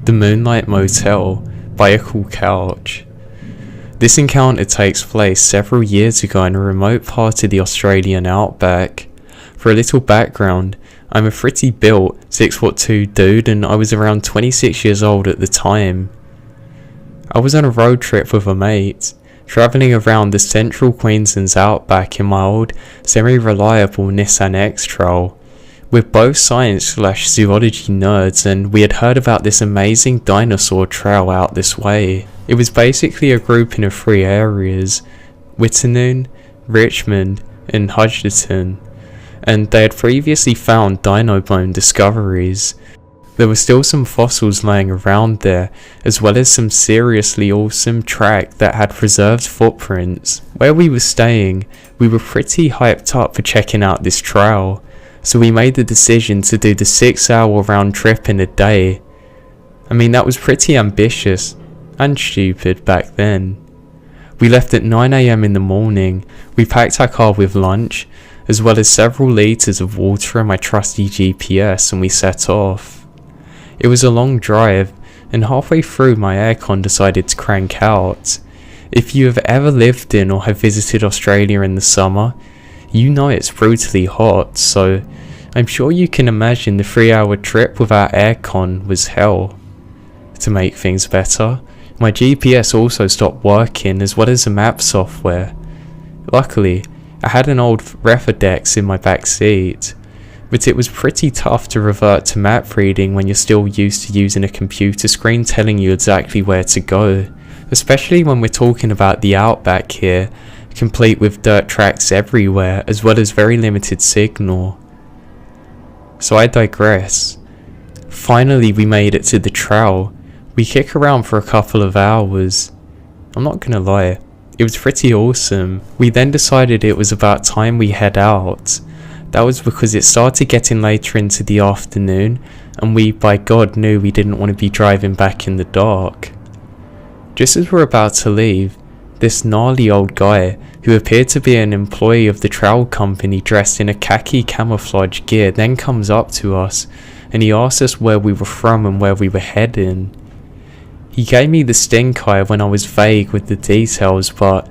The Moonlight Motel by A Cool Couch. This encounter takes place several years ago in a remote part of the Australian outback. For a little background, I'm a pretty built 6'2" dude and I was around 26 years old at the time. I was on a road trip with a mate, travelling around the central Queensland's outback in my old semi-reliable Nissan X-Trail. We're both science/zoology nerds and we had heard about this amazing dinosaur trail out this way. It was basically a grouping of 3 areas, Wittenoom, Richmond and Hudgerton, and they had previously found dino bone discoveries. There were still some fossils laying around there, as well as some seriously awesome track that had preserved footprints. Where we were staying, we were pretty hyped up for checking out this trail, so we made the decision to do the 6-hour round trip in a day. I mean, that was pretty ambitious and stupid back then. We left at 9 AM in the morning. We packed our car with lunch, as well as several litres of water and my trusty GPS, and we set off. It was a long drive, and halfway through my aircon decided to crank out. If you have ever lived in or have visited Australia in the summer, you know it's brutally hot, so I'm sure you can imagine the 3-hour trip without aircon was hell. To make things better, my GPS also stopped working, as well as the map software. Luckily, I had an old Refidex in my back seat, but it was pretty tough to revert to map reading when you're still used to using a computer screen telling you exactly where to go, especially when we're talking about the outback here, complete with dirt tracks everywhere, as well as very limited signal. So I digress. Finally we made it to the trail. We kick around for a couple of hours. I'm not gonna lie, it was pretty awesome. We then decided it was about time we head out. That was because it started getting later into the afternoon and we by God knew we didn't want to be driving back in the dark. Just as we're about to leave, this gnarly old guy, who appeared to be an employee of the trail company dressed in a khaki camouflage gear, then comes up to us and he asked us where we were from and where we were heading. He gave me the stink eye when I was vague with the details, but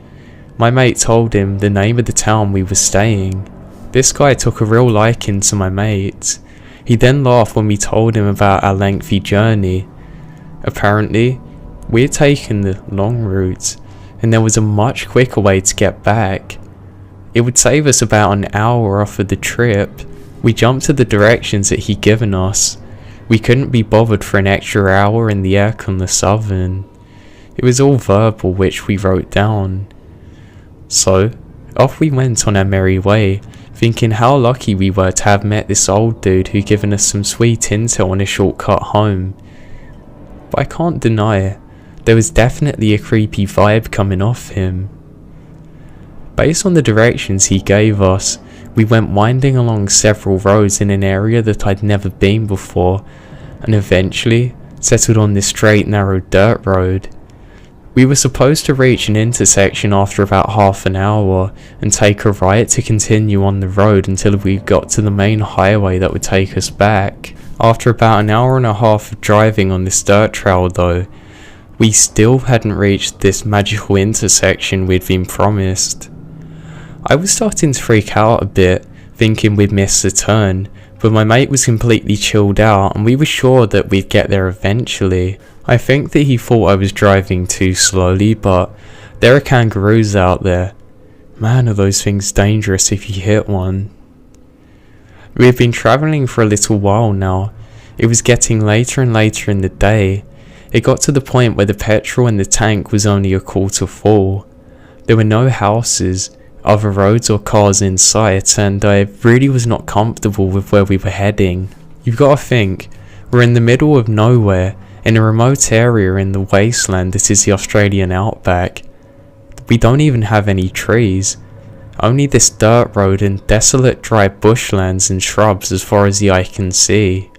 my mate told him the name of the town we were staying. This guy took a real liking to my mate. He then laughed when we told him about our lengthy journey. Apparently, we had taken the long route, and there was a much quicker way to get back. It would save us about an hour off of the trip. We jumped to the directions that he'd given us. We couldn't be bothered for an extra hour in the airconless oven. It was all verbal, which we wrote down. So, off we went on our merry way, thinking how lucky we were to have met this old dude who'd given us some sweet intel on a shortcut home. But I can't deny, there was definitely a creepy vibe coming off him. Based on the directions he gave us, we went winding along several roads in an area that I'd never been before, and eventually settled on this straight narrow dirt road. We were supposed to reach an intersection after about half an hour and take a right to continue on the road until we got to the main highway that would take us back. After about an hour and a half of driving on this dirt trail though, we still hadn't reached this magical intersection we'd been promised. I was starting to freak out a bit, thinking we'd missed the turn, but my mate was completely chilled out and we were sure that we'd get there eventually. I think that he thought I was driving too slowly, but there are kangaroos out there. Man, are those things dangerous if you hit one. We had been travelling for a little while now. It was getting later and later in the day. It got to the point where the petrol in the tank was only a quarter full. There were no houses, other roads or cars in sight, and I really was not comfortable with where we were heading. You've got to think, we're in the middle of nowhere, in a remote area in the wasteland that is the Australian outback. We don't even have any trees, only this dirt road and desolate dry bushlands and shrubs as far as the eye can see.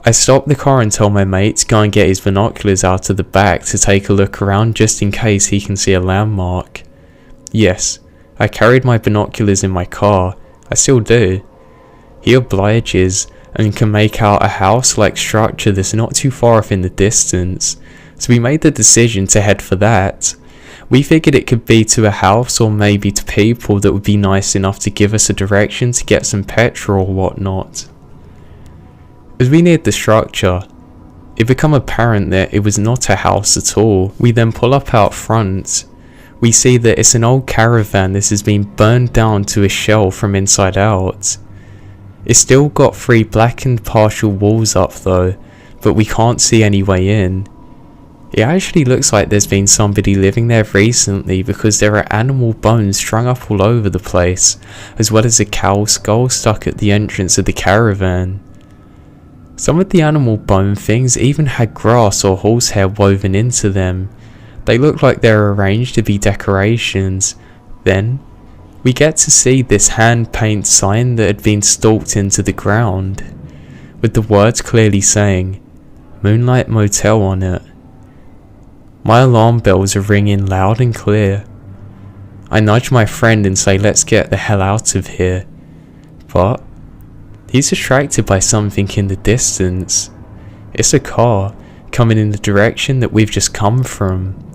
I stopped the car and told my mate to go and get his binoculars out of the back to take a look around just in case he can see a landmark. Yes, I carried my binoculars in my car, I still do. He obliges, and can make out a house-like structure that's not too far off in the distance, so we made the decision to head for that. We figured it could be to a house or maybe to people that would be nice enough to give us a direction to get some petrol or whatnot. As we neared the structure, it became apparent that it was not a house at all. We then pull up out front. We see that it's an old caravan that has been burned down to a shell from inside out. It's still got 3 blackened partial walls up though, but we can't see any way in. It actually looks like there's been somebody living there recently because there are animal bones strung up all over the place, as well as a cow skull stuck at the entrance of the caravan. Some of the animal bone things even had grass or horsehair woven into them. They look like they're arranged to be decorations. Then, we get to see this hand-painted sign that had been stalked into the ground, with the words clearly saying, Moonlight Motel on it. My alarm bells are ringing loud and clear. I nudge my friend and say let's get the hell out of here, but he's distracted by something in the distance. It's a car coming in the direction that we've just come from.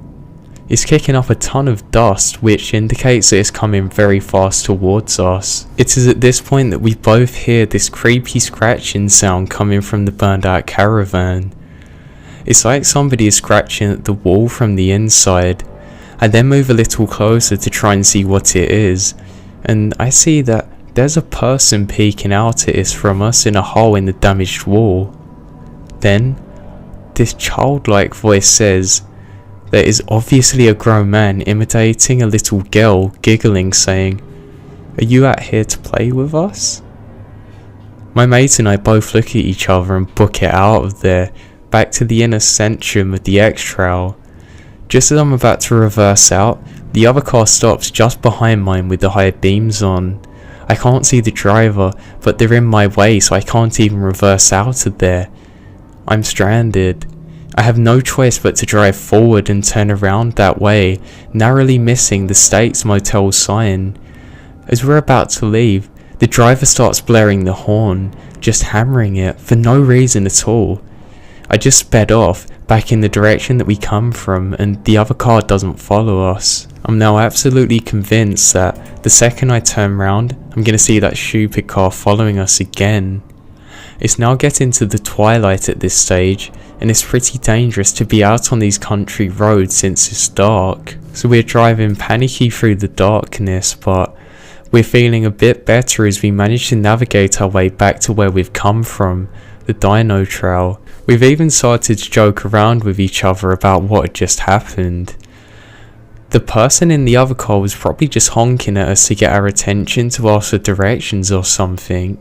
It's kicking up a ton of dust, which indicates that it's coming very fast towards us. It is at this point that we both hear this creepy scratching sound coming from the burned out caravan. It's like somebody is scratching at the wall from the inside. I then move a little closer to try and see what it is, and I see that there's a person peeking out at us from us in a hole in the damaged wall. Then, this childlike voice says, there is obviously a grown man imitating a little girl, giggling, saying, "Are you out here to play with us?" My mate and I both look at each other and book it out of there, back to the inner centrum of the X-Trail. Just as I'm about to reverse out, the other car stops just behind mine with the high beams on. I can't see the driver, but they're in my way, so I can't even reverse out of there. I'm stranded. I have no choice but to drive forward and turn around that way, narrowly missing the States Motel sign. As we're about to leave, the driver starts blaring the horn, just hammering it for no reason at all. I just sped off, back in the direction that we come from, and the other car doesn't follow us. I'm now absolutely convinced that the second I turn round, I'm gonna see that stupid car following us again. It's now getting to the twilight at this stage, and it's pretty dangerous to be out on these country roads since it's dark. So we're driving panicky through the darkness, but we're feeling a bit better as we manage to navigate our way back to where we've come from, the Dino Trail. We've even started to joke around with each other about what had just happened. The person in the other car was probably just honking at us to get our attention, to ask for directions or something.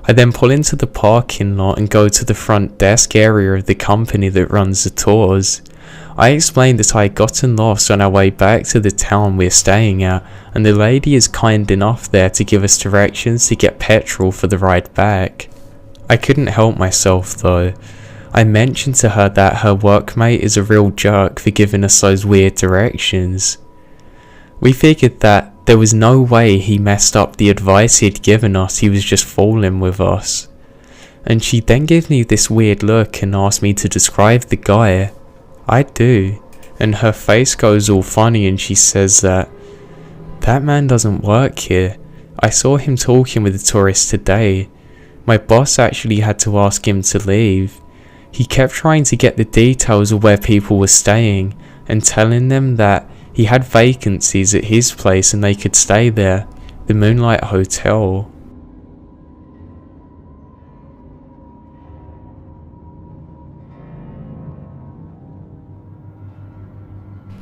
I then pull into the parking lot and go to the front desk area of the company that runs the tours. I explained that I had gotten lost on our way back to the town we're staying at, and the lady is kind enough there to give us directions to get petrol for the ride back. I couldn't help myself though. I mentioned to her that her workmate is a real jerk for giving us those weird directions. We figured that there was no way he messed up the advice he'd given us, he was just fooling with us. And she then gave me this weird look and asked me to describe the guy. I do, and her face goes all funny and she says that man doesn't work here. I saw him talking with the tourists today. My boss actually had to ask him to leave. He kept trying to get the details of where people were staying and telling them that he had vacancies at his place and they could stay there, the Moonlight Hotel.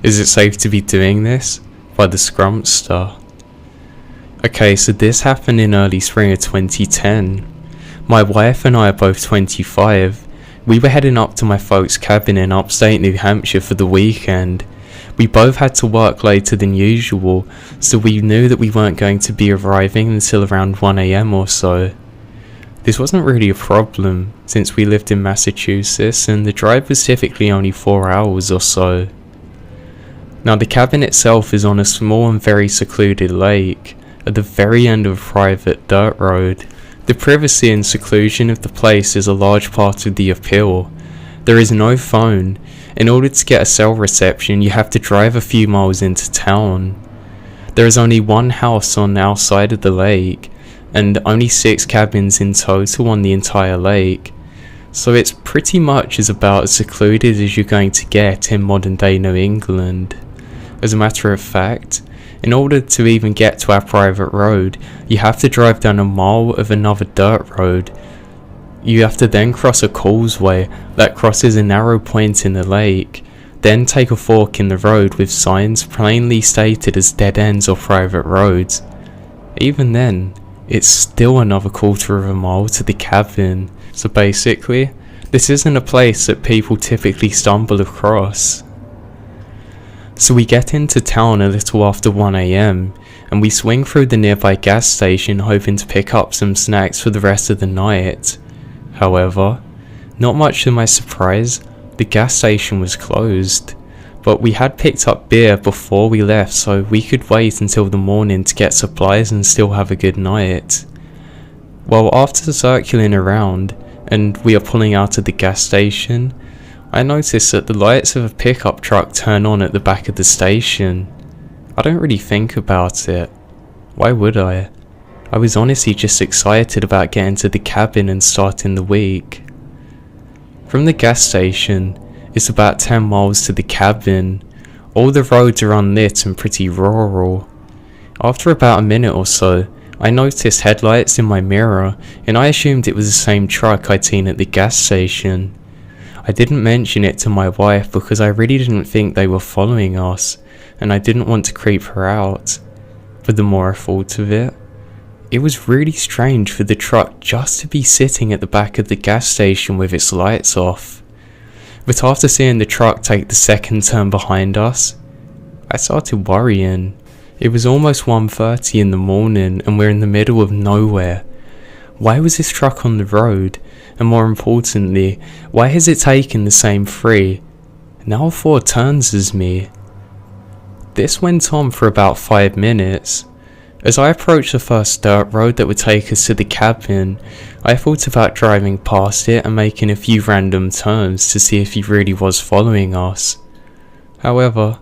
Is it safe to be doing this? By the Scrumpster. Okay, so this happened in early spring of 2010. My wife and I are both 25. We were heading up to my folks' cabin in upstate New Hampshire for the weekend. We both had to work later than usual, so we knew that we weren't going to be arriving until around 1 AM or so. This wasn't really a problem, since we lived in Massachusetts and the drive was typically only 4 hours or so. Now the cabin itself is on a small and very secluded lake, at the very end of a private dirt road. The privacy and seclusion of the place is a large part of the appeal. There is no phone. In order to get a cell reception, you have to drive a few miles into town. There is only one house on our side of the lake, and only 6 cabins in total on the entire lake. So it's pretty much about as secluded as you're going to get in modern day New England. As a matter of fact, in order to even get to our private road, you have to drive down a mile of another dirt road. You have to then cross a causeway that crosses a narrow point in the lake, then take a fork in the road with signs plainly stated as dead ends or private roads. Even then, it's still another quarter of a mile to the cabin. So basically, this isn't a place that people typically stumble across. So we get into town a little after 1 AM, and we swing through the nearby gas station hoping to pick up some snacks for the rest of the night. However, not much to my surprise, the gas station was closed, but we had picked up beer before we left so we could wait until the morning to get supplies and still have a good night. Well, after circling around and we are pulling out of the gas station, I noticed that the lights of a pickup truck turn on at the back of the station. I don't really think about it. Why would I? I was honestly just excited about getting to the cabin and starting the week. From the gas station, it's about 10 miles to the cabin. All the roads are unlit and pretty rural. After about a minute or so, I noticed headlights in my mirror and I assumed it was the same truck I'd seen at the gas station. I didn't mention it to my wife because I really didn't think they were following us, and I didn't want to creep her out. But the more I thought of it, it was really strange for the truck just to be sitting at the back of the gas station with its lights off. But after seeing the truck take the second turn behind us, I started worrying. It was almost 1:30 in the morning and we're in the middle of nowhere. Why was this truck on the road? And more importantly, why has it taken the same 3, now 4 turns as me? This went on for about 5 minutes. As I approached the first dirt road that would take us to the cabin, I thought about driving past it and making a few random turns to see if he really was following us. However,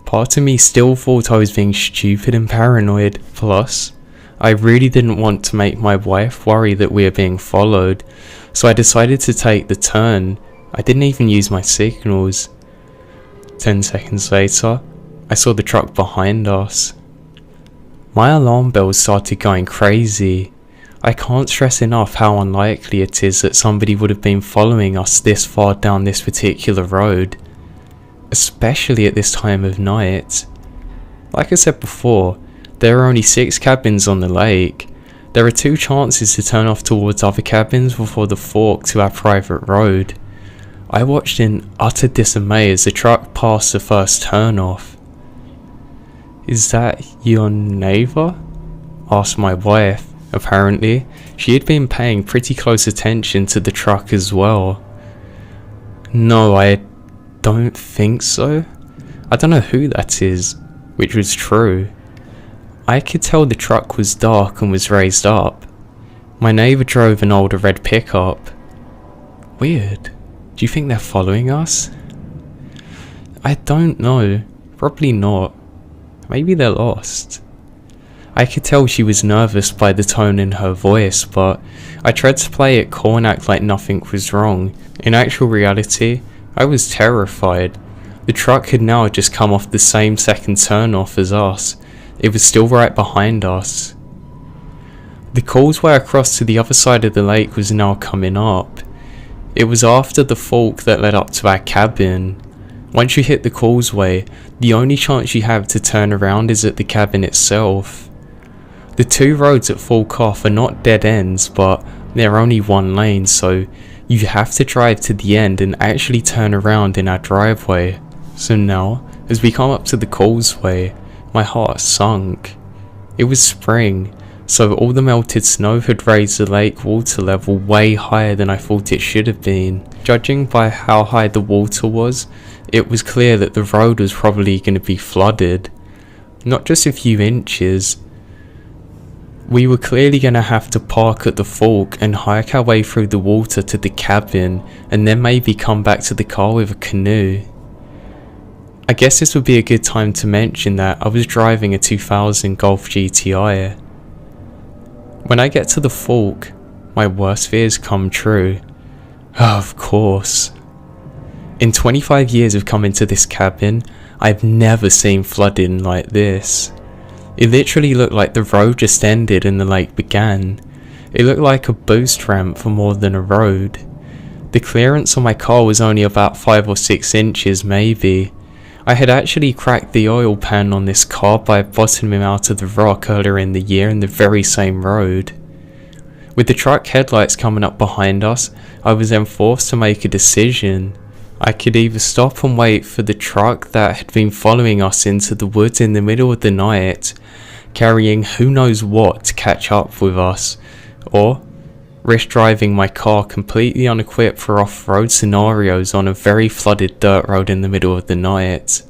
part of me still thought I was being stupid and paranoid. Plus, I really didn't want to make my wife worry that we are being followed, so I decided to take the turn. I didn't even use my signals. 10 seconds later, I saw the truck behind us. My alarm bells started going crazy. I can't stress enough how unlikely it is that somebody would have been following us this far down this particular road, especially at this time of night. Like I said before, there are only 6 cabins on the lake. There are 2 chances to turn off towards other cabins before the fork to our private road. I watched in utter dismay as the truck passed the first turn-off. "Is that your neighbour?" asked my wife. Apparently, she had been paying pretty close attention to the truck as well. "No, I don't think so. I don't know who that is," which was true. I could tell the truck was dark and was raised up. My neighbour drove an older red pickup. Weird. Do you think they're following us? I don't know. Probably not. Maybe they're lost. I could tell she was nervous by the tone in her voice, but I tried to play it cool and act like nothing was wrong. In actual reality, I was terrified. The truck had now just come off the same second turn off as us. It was still right behind us. The causeway across to the other side of the lake was now coming up. It was after the fork that led up to our cabin. Once you hit the causeway, the only chance you have to turn around is at the cabin itself. The 2 roads that fork off are not dead ends, but they're only 1 lane, so you have to drive to the end and actually turn around in our driveway. So now, as we come up to the causeway, my heart sunk. It was spring, so all the melted snow had raised the lake water level way higher than I thought it should have been. Judging by how high the water was, it was clear that the road was probably going to be flooded. Not just a few inches. We were clearly gonna have to park at the fork and hike our way through the water to the cabin and then maybe come back to the car with a canoe. I guess this would be a good time to mention that I was driving a 2000 Golf GTI. When I get to the fork, my worst fears come true. Oh, of course. In 25 years of coming to this cabin, I've never seen flooding like this. It literally looked like the road just ended and the lake began. It looked like a boost ramp for more than a road. The clearance on my car was only about 5 or 6 inches maybe. I had actually cracked the oil pan on this car by bottoming out of the rock earlier in the year in the very same road. With the truck headlights coming up behind us, I was then forced to make a decision. I could either stop and wait for the truck that had been following us into the woods in the middle of the night, carrying who knows what to catch up with us, or risk driving my car completely unequipped for off-road scenarios on a very flooded dirt road in the middle of the night.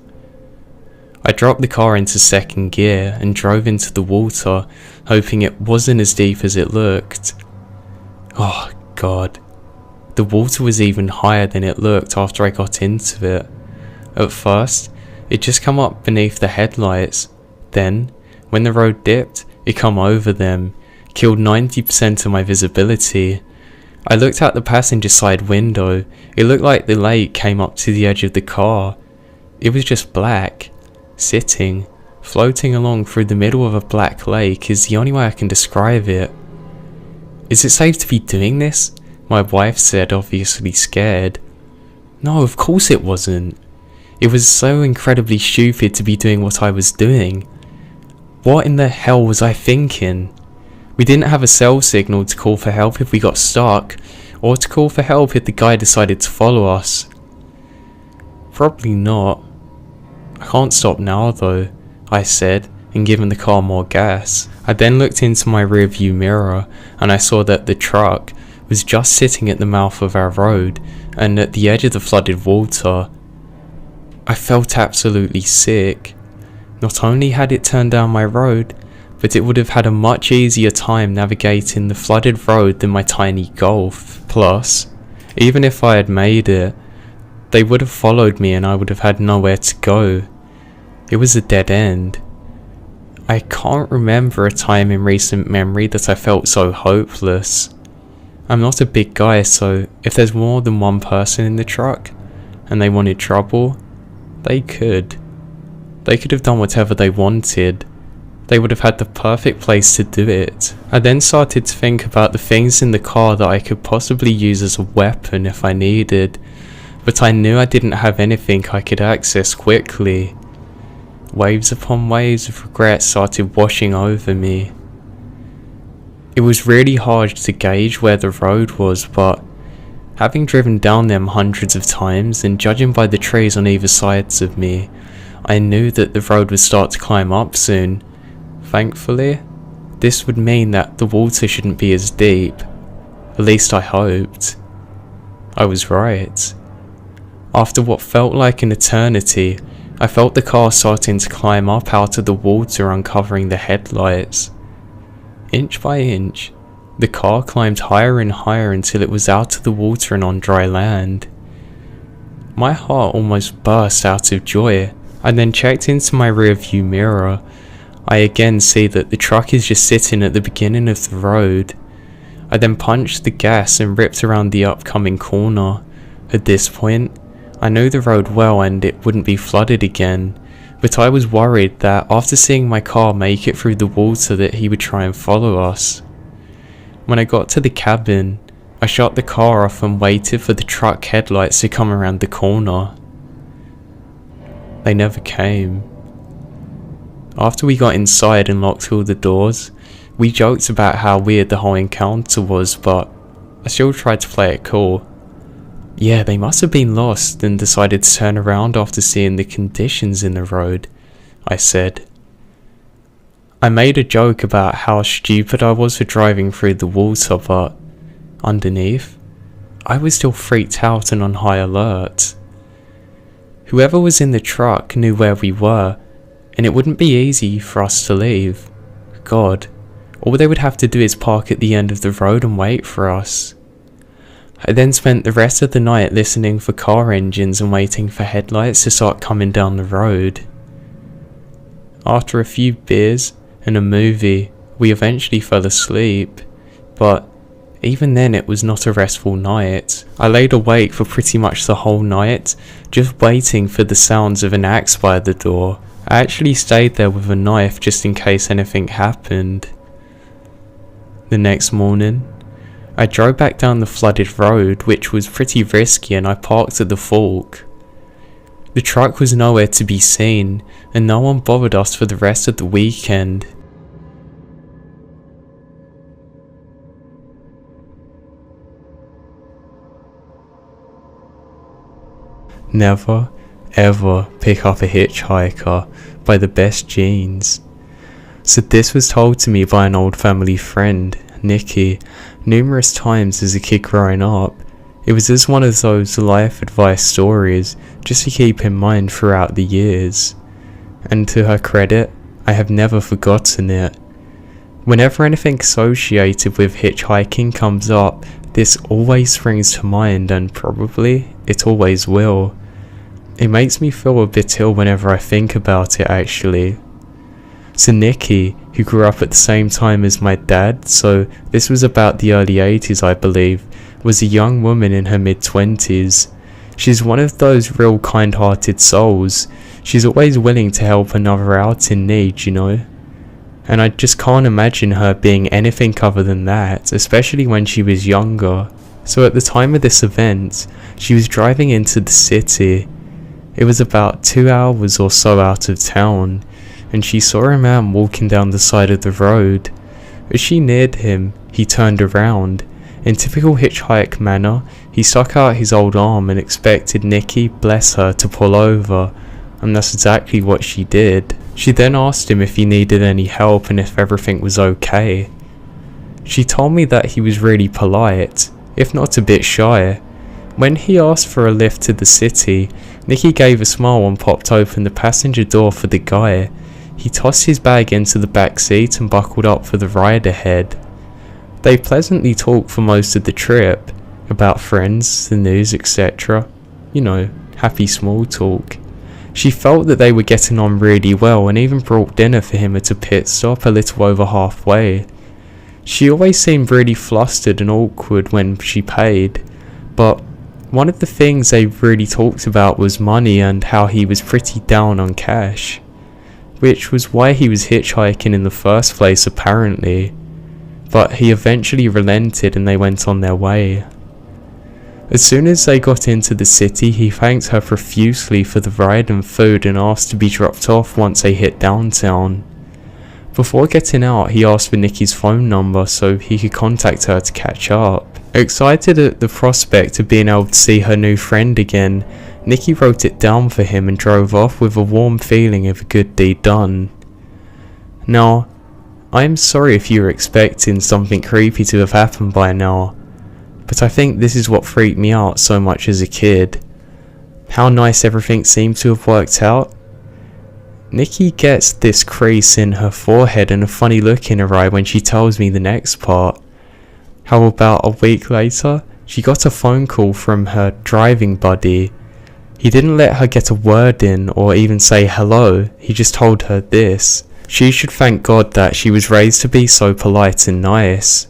I dropped the car into second gear and drove into the water, hoping it wasn't as deep as it looked. Oh god, the water was even higher than it looked after I got into it. At first, it just come up beneath the headlights, then, when the road dipped, it come over them, killed 90% of my visibility. I looked out the passenger side window. It looked like the lake came up to the edge of the car. It was just black. Sitting, floating along through the middle of a black lake is the only way I can describe it. Is it safe to be doing this? My wife said, obviously scared. No, of course it wasn't. It was so incredibly stupid to be doing what I was doing. What in the hell was I thinking? We didn't have a cell signal to call for help if we got stuck, or to call for help if the guy decided to follow us. Probably not. I can't stop now though, I said, and giving the car more gas. I then looked into my rearview mirror, and I saw that the truck was just sitting at the mouth of our road, and at the edge of the flooded water. I felt absolutely sick. Not only had it turned down my road, but it would have had a much easier time navigating the flooded road than my tiny Golf. Plus, even if I had made it, they would have followed me and I would have had nowhere to go. It was a dead end. I can't remember a time in recent memory that I felt so hopeless. I'm not a big guy, so if there's more than one person in the truck and they wanted trouble, they could. They could have done whatever they wanted. They would have had the perfect place to do it. I then started to think about the things in the car that I could possibly use as a weapon if I needed, but I knew I didn't have anything I could access quickly. Waves upon waves of regret started washing over me. It was really hard to gauge where the road was, but having driven down them hundreds of times and judging by the trees on either sides of me, I knew that the road would start to climb up soon. Thankfully, this would mean that the water shouldn't be as deep. At least I hoped. I was right. After what felt like an eternity, I felt the car starting to climb up out of the water, uncovering the headlights. Inch by inch, the car climbed higher and higher until it was out of the water and on dry land. My heart almost burst out of joy. I then checked into my rearview mirror. I again see that the truck is just sitting at the beginning of the road. I then punched the gas and ripped around the upcoming corner. At this point, I knew the road well and it wouldn't be flooded again, but I was worried that after seeing my car make it through the water that he would try and follow us. When I got to the cabin, I shut the car off and waited for the truck headlights to come around the corner. They never came. After we got inside and locked all the doors, we joked about how weird the whole encounter was, but I still tried to play it cool. Yeah, they must have been lost and decided to turn around after seeing the conditions in the road, I said. I made a joke about how stupid I was for driving through the water, but underneath, I was still freaked out and on high alert. Whoever was in the truck knew where we were, and it wouldn't be easy for us to leave. God, All they would have to do is park at the end of the road and wait for us. I then spent the rest of the night listening for car engines and waiting for headlights to start coming down the road. After a few beers and a movie, we eventually fell asleep, but even then it was not a restful night. I laid awake for pretty much the whole night, just waiting for the sounds of an axe by the door. I actually stayed there with a knife just in case anything happened. The next morning, I drove back down the flooded road, which was pretty risky, and I parked at the fork. The truck was nowhere to be seen, and no one bothered us for the rest of the weekend. Never, ever pick up a hitchhiker by the best jeans. So this was told to me by an old family friend, Nikki, numerous times as a kid growing up. It was just one of those life advice stories just to keep in mind throughout the years. And to her credit, I have never forgotten it. Whenever anything associated with hitchhiking comes up, this always springs to mind, and probably it always will. It makes me feel a bit ill whenever I think about it, actually. So Nikki, who grew up at the same time as my dad, so this was about the early 80s I believe, was a young woman in her mid-20s. She's one of those real kind-hearted souls. She's always willing to help another out in need, you know? And I just can't imagine her being anything other than that, especially when she was younger. So at the time of this event, she was driving into the city. It was about 2 hours or so out of town, and she saw a man walking down the side of the road. As she neared him, he turned around. In typical hitchhike manner, he stuck out his old arm and expected Nikki, bless her, to pull over, and that's exactly what she did. She then asked him if he needed any help and if everything was okay. She told me that he was really polite, if not a bit shy. When he asked for a lift to the city, Nikki gave a smile and popped open the passenger door for the guy. He tossed his bag into the back seat and buckled up for the ride ahead. They pleasantly talked for most of the trip, about friends, the news, etc. You know, happy small talk. She felt that they were getting on really well and even brought dinner for him at a pit stop a little over halfway. She always seemed really flustered and awkward when she paid, but one of the things they really talked about was money and how he was pretty down on cash, which was why he was hitchhiking in the first place apparently, but he eventually relented and they went on their way. As soon as they got into the city, he thanked her profusely for the ride and food and asked to be dropped off once they hit downtown. Before getting out, he asked for Nikki's phone number so he could contact her to catch up. Excited at the prospect of being able to see her new friend again, Nikki wrote it down for him and drove off with a warm feeling of a good deed done. Now, I am sorry if you were expecting something creepy to have happened by now, but I think this is what freaked me out so much as a kid. How nice everything seemed to have worked out. Nikki gets this crease in her forehead and a funny look in her eye when she tells me the next part. How about a week later, she got a phone call from her driving buddy. He didn't let her get a word in or even say hello, he just told her this. She should thank God that she was raised to be so polite and nice.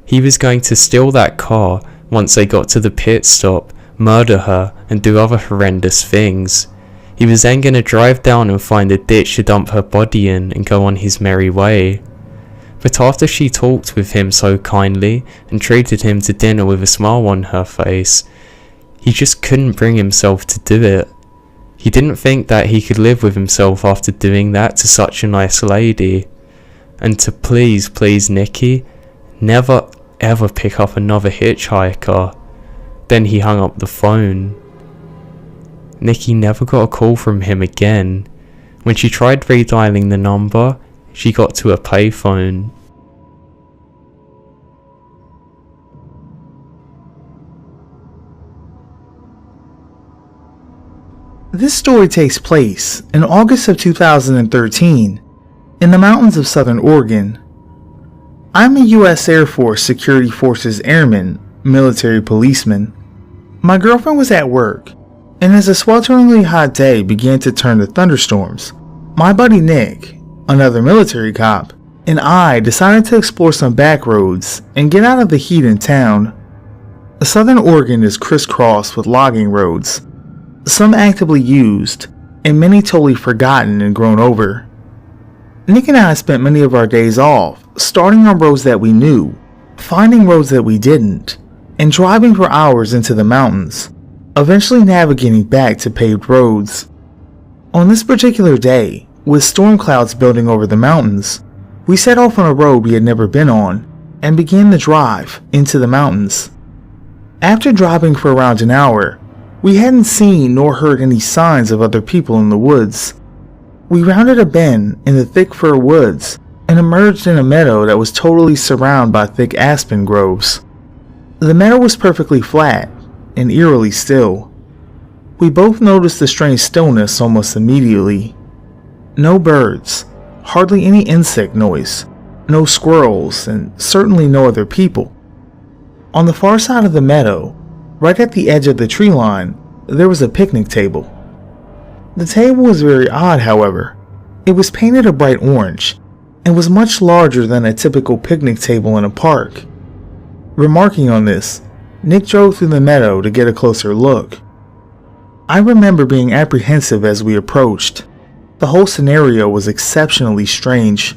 He was going to steal that car once they got to the pit stop, murder her, and do other horrendous things. He was then going to drive down and find a ditch to dump her body in and go on his merry way. But after she talked with him so kindly and treated him to dinner with a smile on her face, he just couldn't bring himself to do it. He didn't think that he could live with himself after doing that to such a nice lady. And to please Nikki, never ever pick up another hitchhiker. Then he hung up the phone. Nikki never got a call from him again. When she tried redialing the number, she got to a payphone. This story takes place in August of 2013 in the mountains of southern Oregon. I'm a U.S. Air Force Security Forces airman, military policeman. My girlfriend was at work, and as the swelteringly hot day began to turn to thunderstorms, my buddy Nick, another military cop, and I decided to explore some back roads and get out of the heat in town. Southern Oregon is crisscrossed with logging roads, some actively used, and many totally forgotten and grown over. Nick and I spent many of our days off, starting on roads that we knew, finding roads that we didn't, and driving for hours into the mountains, eventually navigating back to paved roads. On this particular day, with storm clouds building over the mountains, we set off on a road we had never been on and began the drive into the mountains. After driving for around an hour, we hadn't seen nor heard any signs of other people in the woods. We rounded a bend in the thick fir woods and emerged in a meadow that was totally surrounded by thick aspen groves. The meadow was perfectly flat and eerily still. We both noticed the strange stillness almost immediately. No birds, hardly any insect noise, no squirrels, and certainly no other people. On the far side of the meadow, right at the edge of the tree line, there was a picnic table. The table was very odd, however. It was painted a bright orange and was much larger than a typical picnic table in a park. Remarking on this, Nick drove through the meadow to get a closer look. I remember being apprehensive as we approached. The whole scenario was exceptionally strange.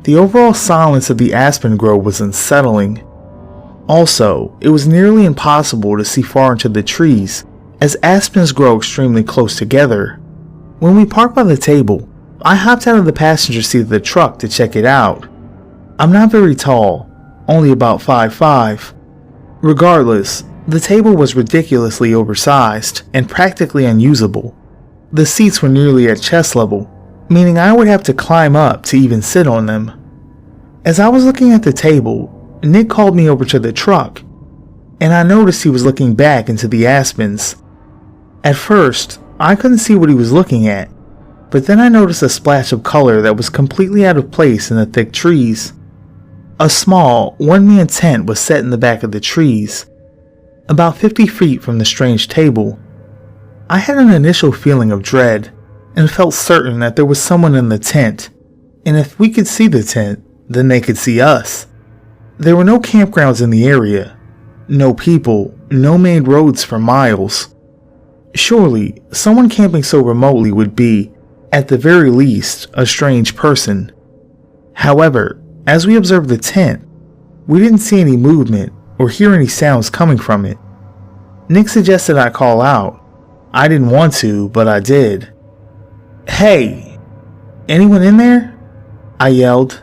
The overall silence of the aspen grove was unsettling. Also, it was nearly impossible to see far into the trees, as aspens grow extremely close together. When we parked by the table, I hopped out of the passenger seat of the truck to check it out. I'm not very tall, only about 5'5". Regardless, the table was ridiculously oversized and practically unusable. The seats were nearly at chest level, meaning I would have to climb up to even sit on them. As I was looking at the table, Nick called me over to the truck, and I noticed he was looking back into the aspens. At first, I couldn't see what he was looking at, but then I noticed a splash of color that was completely out of place in the thick trees. A small, one-man tent was set in the back of the trees, about 50 feet from the strange table. I had an initial feeling of dread, and felt certain that there was someone in the tent, and if we could see the tent, then they could see us. There were no campgrounds in the area, no people, no main roads for miles. Surely, someone camping so remotely would be, at the very least, a strange person. However, as we observed the tent, we didn't see any movement or hear any sounds coming from it. Nick suggested I call out. I didn't want to, but I did. "Hey, anyone in there?" I yelled.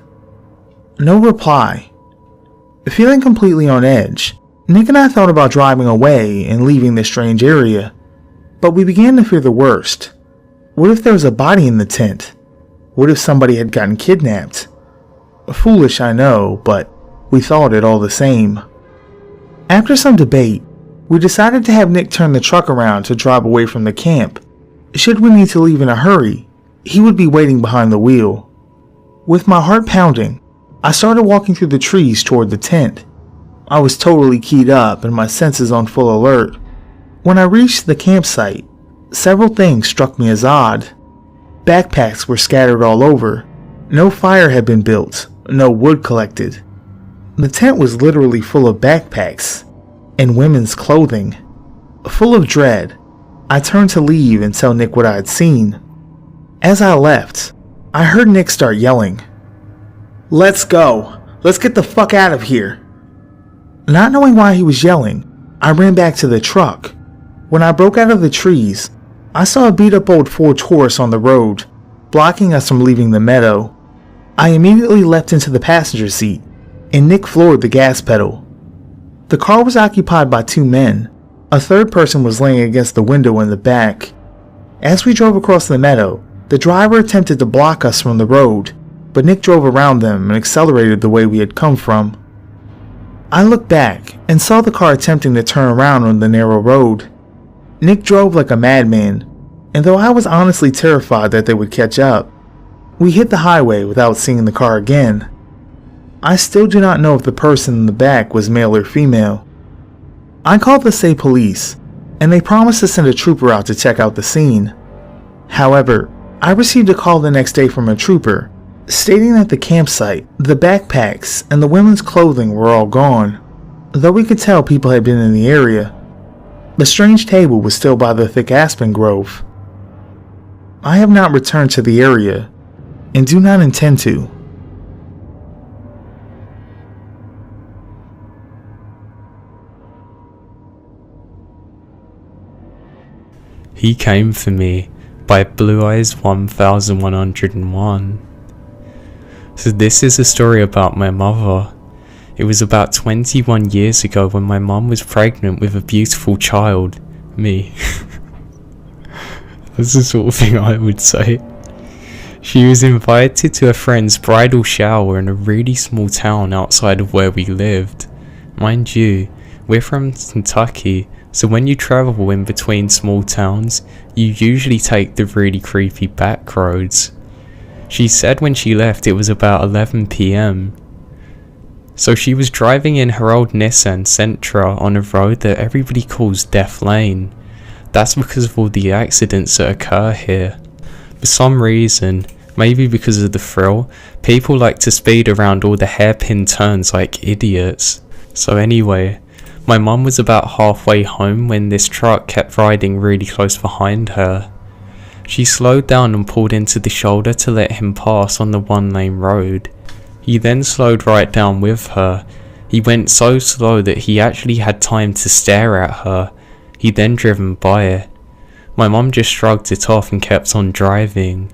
No reply. Feeling completely on edge, Nick and I thought about driving away and leaving this strange area, but we began to fear the worst. What if there was a body in the tent? What if somebody had gotten kidnapped? Foolish, I know, but we thought it all the same. After some debate, we decided to have Nick turn the truck around to drive away from the camp. Should we need to leave in a hurry, he would be waiting behind the wheel. With my heart pounding, I started walking through the trees toward the tent. I was totally keyed up and my senses on full alert. When I reached the campsite, several things struck me as odd. Backpacks were scattered all over. No fire had been built, no wood collected. The tent was literally full of backpacks and women's clothing. Full of dread, I turned to leave and tell Nick what I had seen. As I left, I heard Nick start yelling, "Let's go! Let's get the fuck out of here!" Not knowing why he was yelling, I ran back to the truck. When I broke out of the trees, I saw a beat-up old Ford Taurus on the road, blocking us from leaving the meadow. I immediately leapt into the passenger seat, and Nick floored the gas pedal. The car was occupied by two men. A third person was laying against the window in the back. As we drove across the meadow, the driver attempted to block us from the road, but Nick drove around them and accelerated the way we had come from. I looked back and saw the car attempting to turn around on the narrow road. Nick drove like a madman, and though I was honestly terrified that they would catch up, we hit the highway without seeing the car again. I still do not know if the person in the back was male or female. I called the state police, and they promised to send a trooper out to check out the scene. However, I received a call the next day from a trooper, stating that the campsite, the backpacks, and the women's clothing were all gone, though we could tell people had been in the area. The strange table was still by the thick aspen grove. I have not returned to the area, and do not intend to. He Came for Me by Blue Eyes 1101. So this is a story about my mother. It was about 21 years ago when my mum was pregnant with a beautiful child, me. That's the sort of thing I would say. She was invited to a friend's bridal shower in a really small town outside of where we lived. Mind you, we're from Kentucky, so when you travel in between small towns, you usually take the really creepy back roads. She said when she left it was about 11 PM. So she was driving in her old Nissan Sentra on a road that everybody calls Death Lane. That's because of all the accidents that occur here. For some reason, maybe because of the thrill, people like to speed around all the hairpin turns like idiots. So anyway, my mum was about halfway home when this truck kept riding really close behind her. She slowed down and pulled into the shoulder to let him pass on the one-lane road. He then slowed right down with her. He went so slow that he actually had time to stare at her. He then driven by it. My mum just shrugged it off and kept on driving.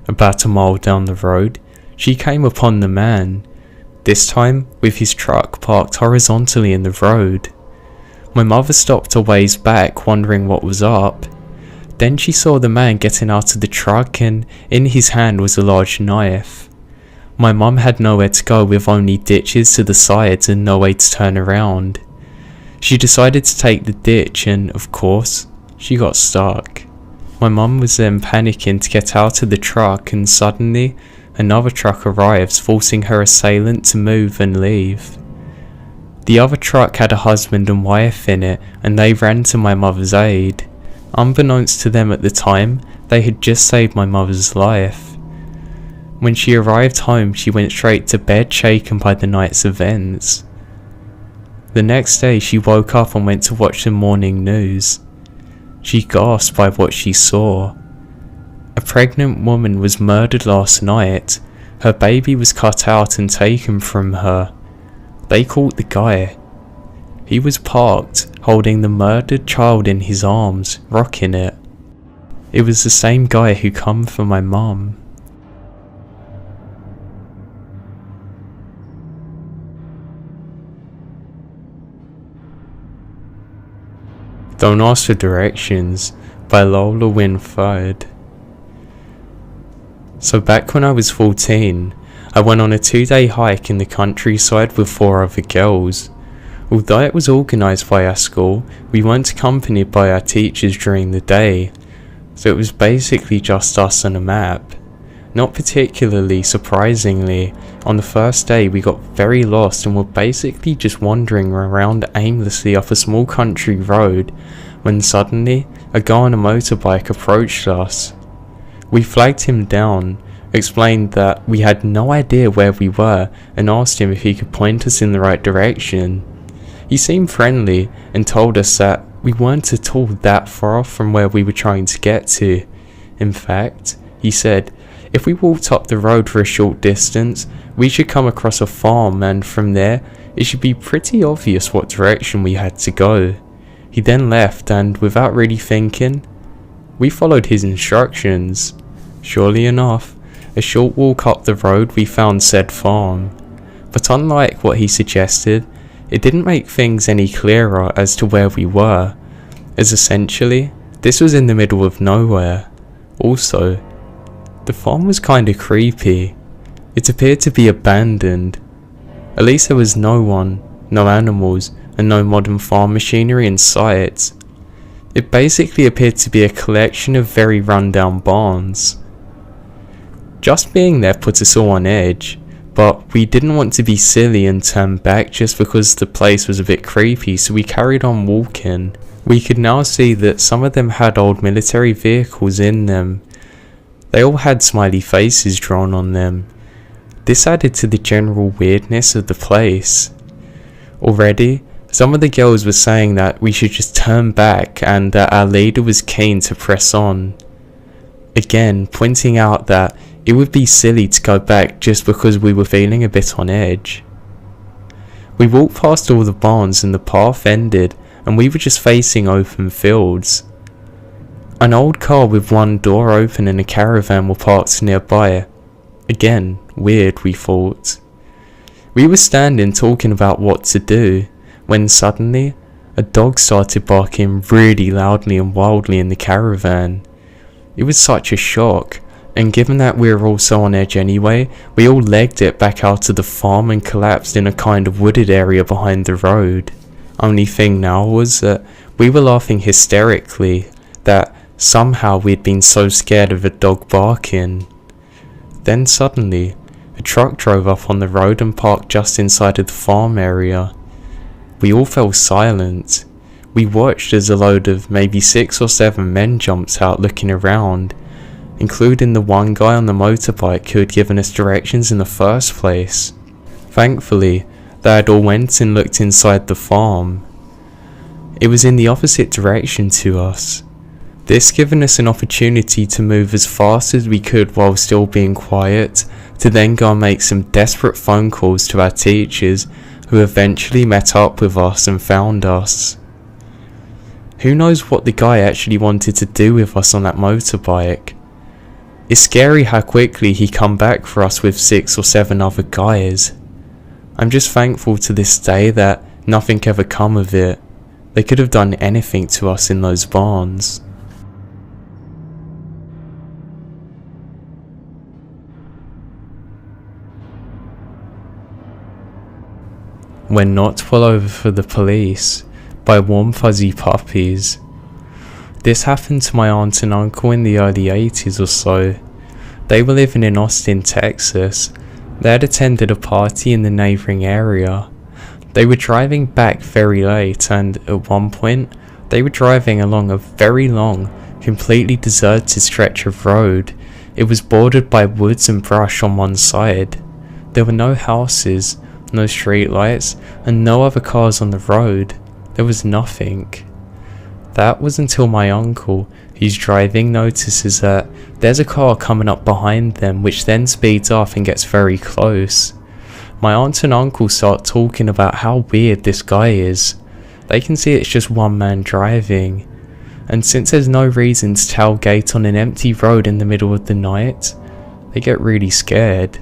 About a mile down the road, she came upon the man, this time with his truck parked horizontally in the road. My mother stopped a ways back, wondering what was up. Then she saw the man getting out of the truck, and in his hand was a large knife. My mum had nowhere to go with only ditches to the sides and no way to turn around. She decided to take the ditch and, of course, she got stuck. My mum was then panicking to get out of the truck, and suddenly another truck arrives, forcing her assailant to move and leave. The other truck had a husband and wife in it, and they ran to my mother's aid. Unbeknownst to them at the time, they had just saved my mother's life. When she arrived home, she went straight to bed, shaken by the night's events. The next day, she woke up and went to watch the morning news. She gasped by what she saw. A pregnant woman was murdered last night. Her baby was cut out and taken from her. They caught the guy. He was parked, holding the murdered child in his arms, rocking it. It was the same guy who come for my mum. Don't Ask for Directions by Lola Winford. So back when I was 14, I went on a 2-day hike in the countryside with 4 other girls. Although it was organised by our school, we weren't accompanied by our teachers during the day, so it was basically just us and a map. Not particularly surprisingly, on the first day we got very lost and were basically just wandering around aimlessly up a small country road when suddenly a guy on a motorbike approached us. We flagged him down, explained that we had no idea where we were, and asked him if he could point us in the right direction. He seemed friendly and told us that we weren't at all that far off from where we were trying to get to. In fact, he said, if we walked up the road for a short distance, we should come across a farm, and from there, it should be pretty obvious what direction we had to go. He then left, and without really thinking, we followed his instructions. Surely enough, a short walk up the road we found said farm. But unlike what he suggested, it didn't make things any clearer as to where we were, as essentially, this was in the middle of nowhere. Also, the farm was kinda creepy. It appeared to be abandoned. At least there was no one, no animals, and no modern farm machinery in sight. It basically appeared to be a collection of very rundown barns. Just being there put us all on edge, But we didn't want to be silly and turn back just because the place was a bit creepy, so we carried on walking. We could now see that some of them had old military vehicles in them. They all had smiley faces drawn on them. This added to the general weirdness of the place. Already, some of the girls were saying that we should just turn back and that our leader was keen to press on. Again, pointing out that it would be silly to go back just because we were feeling a bit on edge. We walked past all the barns and the path ended and we were just facing open fields. An old car with one door open and a caravan were parked nearby. Again, weird, we thought. We were standing talking about what to do, when suddenly, a dog started barking really loudly and wildly in the caravan. It was such a shock, and given that we were all so on edge anyway, we all legged it back out to the farm and collapsed in a kind of wooded area behind the road. Only thing now was that we were laughing hysterically, that somehow we'd been so scared of a dog barking. Then suddenly, a truck drove up on the road and parked just inside of the farm area. We all fell silent. We watched as a load of maybe 6 or 7 men jumped out looking around, including the one guy on the motorbike who had given us directions in the first place. Thankfully, they had all went and looked inside the farm. It was in the opposite direction to us. This giving us an opportunity to move as fast as we could while still being quiet, to then go and make some desperate phone calls to our teachers, who eventually met up with us and found us. Who knows what the guy actually wanted to do with us on that motorbike. It's scary how quickly he come back for us with 6 or 7 other guys. I'm just thankful to this day that nothing ever come of it. They could have done anything to us in those barns. When not pulled over for the police by warm fuzzy puppies. This happened to my aunt and uncle in the early 80s or so. They were living in Austin, Texas. They had attended a party in the neighbouring area. They were driving back very late and at one point they were driving along a very long, completely deserted stretch of road. It was bordered by woods and brush on one side. There were no houses, no street lights, and no other cars on the road. There was nothing. That was until my uncle, who's driving, notices that there's a car coming up behind them, which then speeds up and gets very close. My aunt and uncle start talking about how weird this guy is. They can see it's just one man driving, and since there's no reason to tailgate on an empty road in the middle of the night, they get really scared.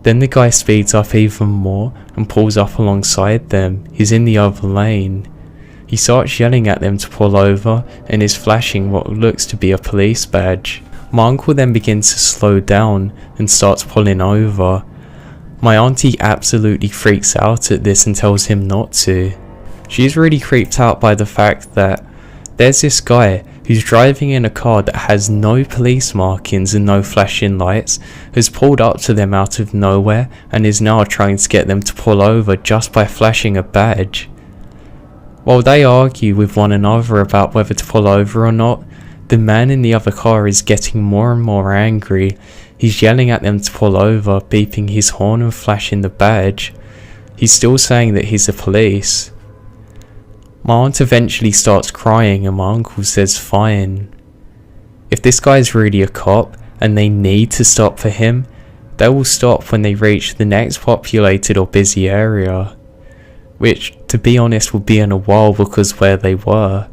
Then the guy speeds up even more and pulls up alongside them. He's in the other lane. He starts yelling at them to pull over and is flashing what looks to be a police badge. My uncle then begins to slow down and starts pulling over. My auntie absolutely freaks out at this and tells him not to. She's really creeped out by the fact that there's this guy who's driving in a car that has no police markings and no flashing lights, has pulled up to them out of nowhere and is now trying to get them to pull over just by flashing a badge. While they argue with one another about whether to pull over or not, the man in the other car is getting more and more angry. He's yelling at them to pull over, beeping his horn and flashing the badge. He's still saying that he's the police. My aunt eventually starts crying and my uncle says fine. If this guy's really a cop and they need to stop for him, they will stop when they reach the next populated or busy area, which to be honest will be in a while because where they were.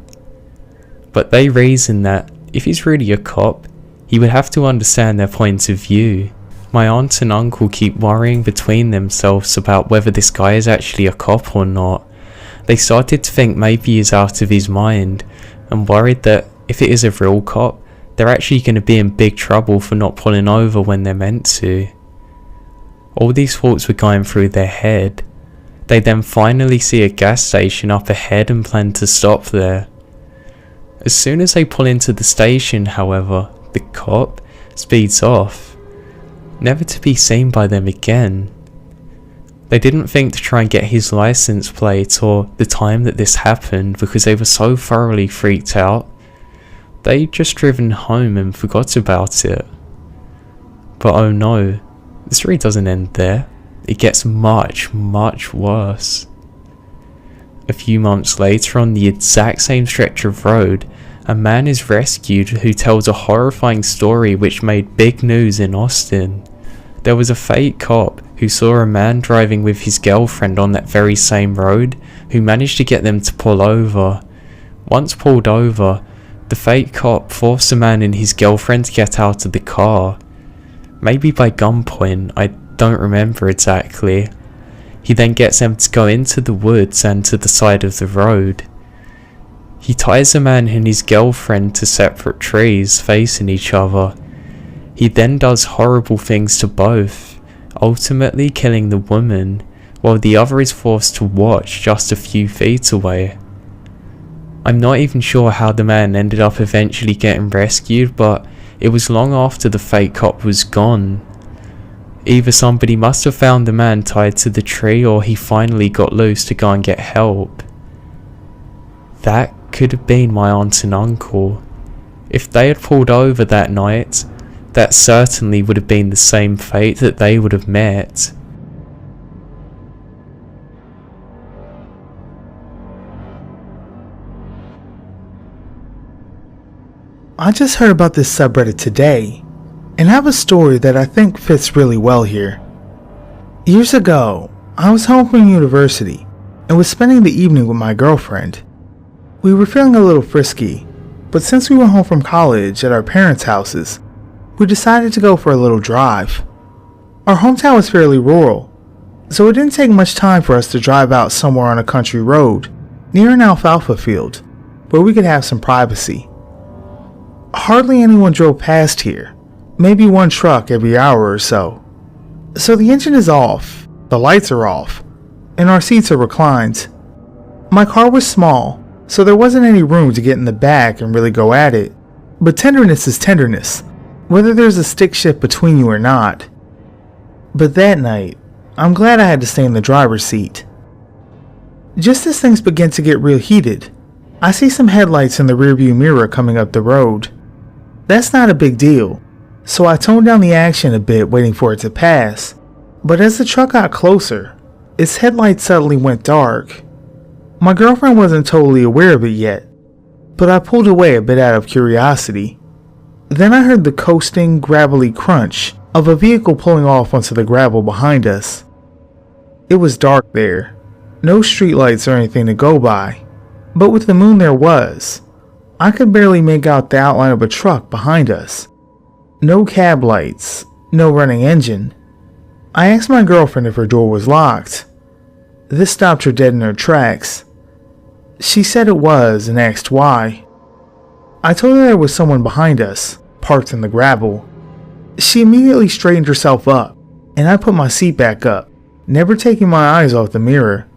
But they reason that if he's really a cop, he would have to understand their point of view. My aunt and uncle keep worrying between themselves about whether this guy is actually a cop or not. They started to think maybe he's out of his mind and worried that if it is a real cop, they're actually going to be in big trouble for not pulling over when they're meant to. All these thoughts were going through their head. They then finally see a gas station up ahead and plan to stop there. As soon as they pull into the station, however, the cop speeds off. never to be seen by them again. They didn't think to try and get his license plate or the time that this happened because they were so thoroughly freaked out. They'd just driven home and forgot about it. But oh no, the story doesn't end there. It gets much, much worse. A few months later, on the exact same stretch of road, a man is rescued who tells a horrifying story which made big news in Austin. There was a fake cop who saw a man driving with his girlfriend on that very same road who managed to get them to pull over. Once pulled over, the fake cop forced the man and his girlfriend to get out of the car. Maybe by gunpoint, I don't remember exactly. He then gets them to go into the woods and to the side of the road. He ties the man and his girlfriend to separate trees facing each other. He then does horrible things to both, ultimately killing the woman, while the other is forced to watch just a few feet away. I'm not even sure how the man ended up eventually getting rescued, but it was long after the fake cop was gone. Either somebody must have found the man tied to the tree, or he finally got loose to go and get help. That could have been my aunt and uncle. If they had pulled over that night, that certainly would have been the same fate that they would have met. I just heard about this subreddit today, and I have a story that I think fits really well here. Years ago, I was home from university and was spending the evening with my girlfriend. We were feeling a little frisky, but since we were home from college at our parents' houses, we decided to go for a little drive. Our hometown was fairly rural, so it didn't take much time for us to drive out somewhere on a country road near an alfalfa field where we could have some privacy. Hardly anyone drove past here, maybe one truck every hour or so. So the engine is off, the lights are off, and our seats are reclined. My car was small, so there wasn't any room to get in the back and really go at it. But tenderness is tenderness, whether there's a stick shift between you or not. But that night, I'm glad I had to stay in the driver's seat. Just as things begin to get real heated, I see some headlights in the rearview mirror coming up the road. That's not a big deal, so I toned down the action a bit waiting for it to pass. But as the truck got closer, its headlights suddenly went dark. My girlfriend wasn't totally aware of it yet, but I pulled away a bit out of curiosity. Then I heard the coasting, gravelly crunch of a vehicle pulling off onto the gravel behind us. It was dark there, no streetlights or anything to go by, but with the moon there was. I could barely make out the outline of a truck behind us. No cab lights, no running engine. I asked my girlfriend if her door was locked. This stopped her dead in her tracks. She said it was and asked why. I told her there was someone behind us, parked in the gravel. She immediately straightened herself up, and I put my seat back up, never taking my eyes off the mirror.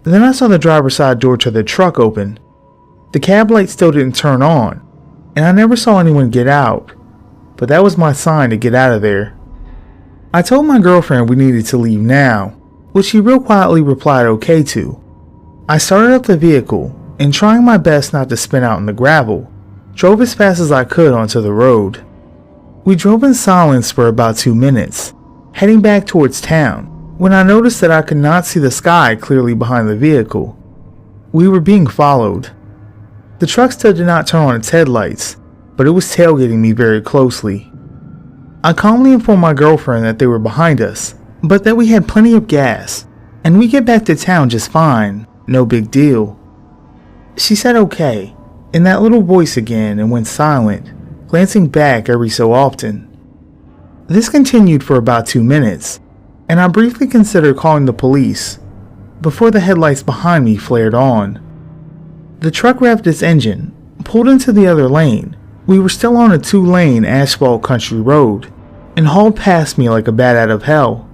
Then I saw the driver's side door to the truck open. The cab light still didn't turn on, and I never saw anyone get out, but that was my sign to get out of there. I told my girlfriend we needed to leave now, which she real quietly replied okay to. I started up the vehicle, and trying my best not to spin out in the gravel, drove as fast as I could onto the road. We drove in silence for about 2 minutes, heading back towards town, when I noticed that I could not see the sky clearly behind the vehicle. We were being followed. The truck still did not turn on its headlights, but it was tailgating me very closely. I calmly informed my girlfriend that they were behind us, but that we had plenty of gas, and we'd get back to town just fine, no big deal. She said okay, in that little voice again, and went silent, glancing back every so often. This continued for about 2 minutes, and I briefly considered calling the police, before the headlights behind me flared on. The truck revved its engine, pulled into the other lane. We were still on a 2-lane asphalt country road, and hauled past me like a bat out of hell.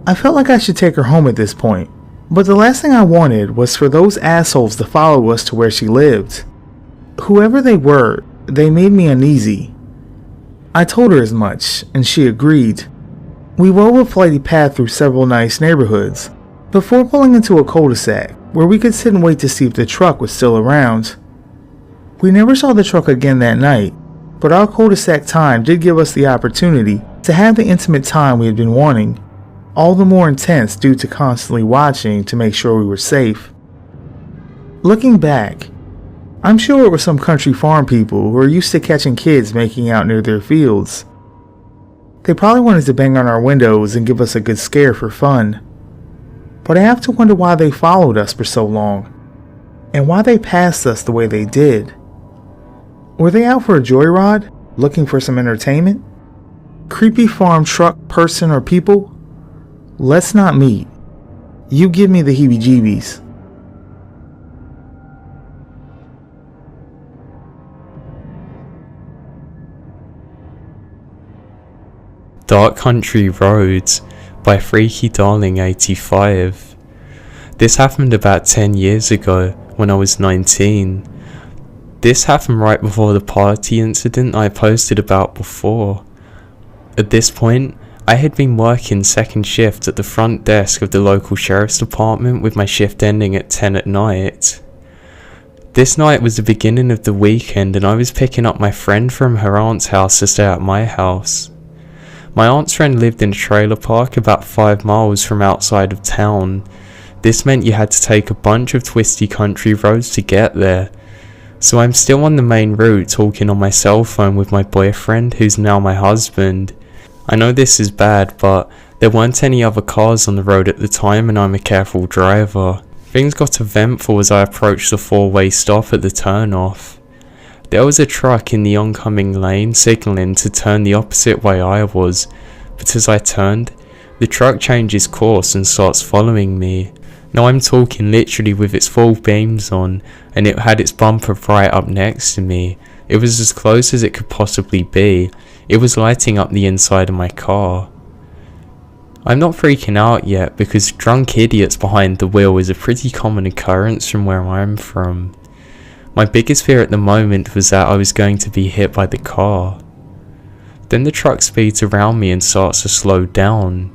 I felt like I should take her home at this point, but the last thing I wanted was for those assholes to follow us to where she lived. Whoever they made me uneasy. I told her as much, and she agreed. We wove a flighty path through several nice neighborhoods before pulling into a cul-de-sac where we could sit and wait to see if the truck was still around. We never saw the truck again that night, but our cul-de-sac time did give us the opportunity to have the intimate time we had been wanting, all the more intense due to constantly watching to make sure we were safe. Looking back, I'm sure it were some country farm people who are used to catching kids making out near their fields. They probably wanted to bang on our windows and give us a good scare for fun. But I have to wonder why they followed us for so long, and why they passed us the way they did. Were they out for a joyride, looking for some entertainment? Creepy farm truck person or people? Let's not meet. You give me the heebie-jeebies. Dark Country Roads by Freaky Darling 85. This happened about 10 years ago when I was 19. This happened right before the party incident I posted about before. At this point, I had been working second shift at the front desk of the local sheriff's department with my shift ending at 10 at night. This night was the beginning of the weekend and I was picking up my friend from her aunt's house to stay at my house. My aunt's friend lived in a trailer park about 5 miles from outside of town. This meant you had to take a bunch of twisty country roads to get there. So I'm still on the main route talking on my cell phone with my boyfriend, who's now my husband. I know this is bad, but there weren't any other cars on the road at the time and I'm a careful driver. Things got eventful as I approached the 4-way stop at the turnoff. There was a truck in the oncoming lane signalling to turn the opposite way I was, but as I turned, the truck changes course and starts following me. Now I'm talking literally with its full beams on, and it had its bumper right up next to me. It was as close as it could possibly be. It was lighting up the inside of my car. I'm not freaking out yet because drunk idiots behind the wheel is a pretty common occurrence from where I'm from. My biggest fear at the moment was that I was going to be hit by the car. Then the truck speeds around me and starts to slow down.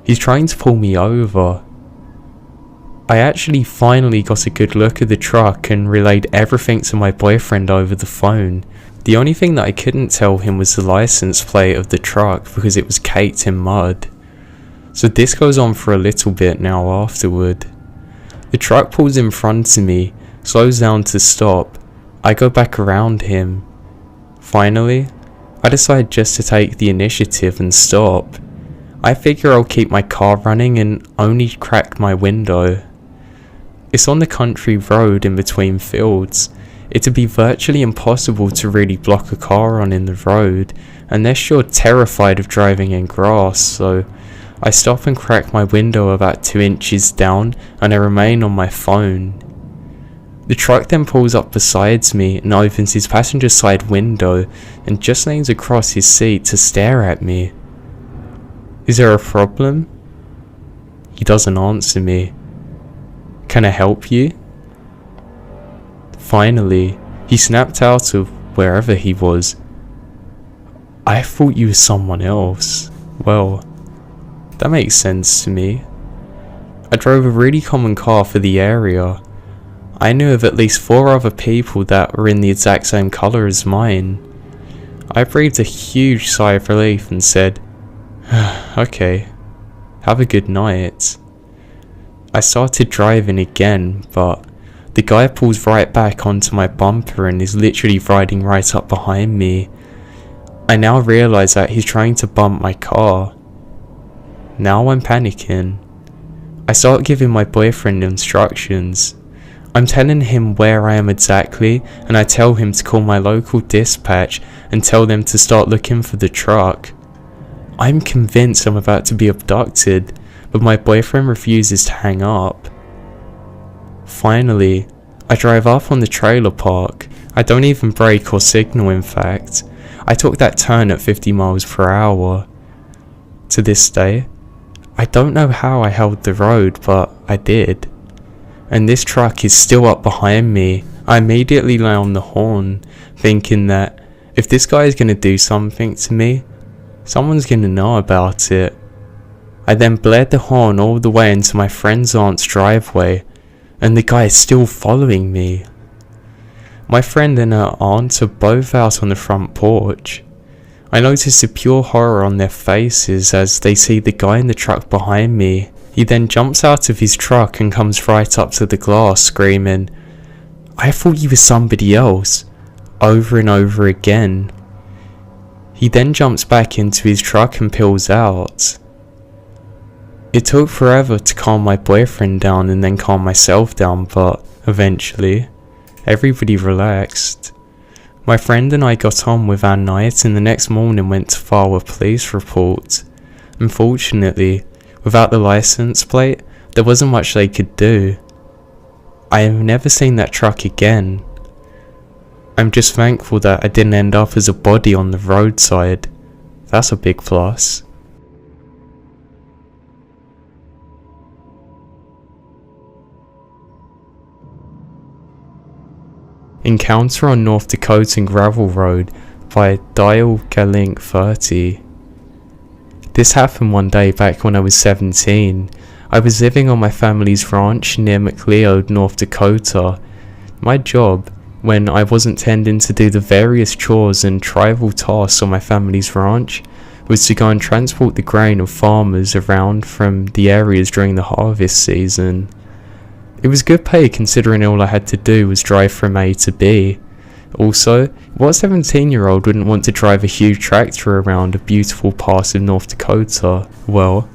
He's trying to pull me over. I actually finally got a good look at the truck and relayed everything to my boyfriend over the phone. The only thing that I couldn't tell him was the license plate of the truck because it was caked in mud. So this goes on for a little bit now afterward. The truck pulls in front of me, slows down to stop. I go back around him. Finally, I decide just to take the initiative and stop. I figure I'll keep my car running and only crack my window. It's on the country road in between fields. It'd be virtually impossible to really block a car on in the road, unless you're terrified of driving in grass, so I stop and crack my window about 2 inches down and I remain on my phone. The truck then pulls up beside me and opens his passenger side window and just leans across his seat to stare at me. Is there a problem? He doesn't answer me. Can I help you? Finally, he snapped out of wherever he was. I thought you were someone else. Well, that makes sense to me. I drove a really common car for the area. I knew of at least 4 other people that were in the exact same colour as mine. I breathed a huge sigh of relief and said, okay, have a good night. I started driving again, but the guy pulls right back onto my bumper and is literally riding right up behind me. I now realise that he's trying to bump my car. Now I'm panicking. I start giving my boyfriend instructions. I'm telling him where I am exactly, and I tell him to call my local dispatch and tell them to start looking for the truck. I'm convinced I'm about to be abducted, but my boyfriend refuses to hang up. Finally, I drive up on the trailer park. I don't even brake or signal, in fact. I took that turn at 50 miles per hour. To this day, I don't know how I held the road, but I did. And this truck is still up behind me. I immediately lay on the horn, thinking that if this guy is going to do something to me, someone's going to know about it. I then blared the horn all the way into my friend's aunt's driveway, and the guy is still following me. My friend and her aunt are both out on the front porch. I notice the pure horror on their faces as they see the guy in the truck behind me. He then jumps out of his truck and comes right up to the glass screaming, "I thought you were somebody else," over and over again. He then jumps back into his truck and peels out. It took forever to calm my boyfriend down and then calm myself down, but eventually, everybody relaxed. My friend and I got on with our night and the next morning went to file a police report. Unfortunately, without the license plate, there wasn't much they could do. I have never seen that truck again. I'm just thankful that I didn't end up as a body on the roadside. That's a big plus. Encounter on North Dakotan Gravel Road by Dial Galink 30. This happened one day back when I was 17. I was living on my family's ranch near McLeod, North Dakota. My job, when I wasn't tending to do the various chores and tribal tasks on my family's ranch, was to go and transport the grain of farmers around from the areas during the harvest season. It was good pay considering all I had to do was drive from A to B. Also, what 17-year-old wouldn't want to drive a huge tractor around a beautiful part of North Dakota? Well,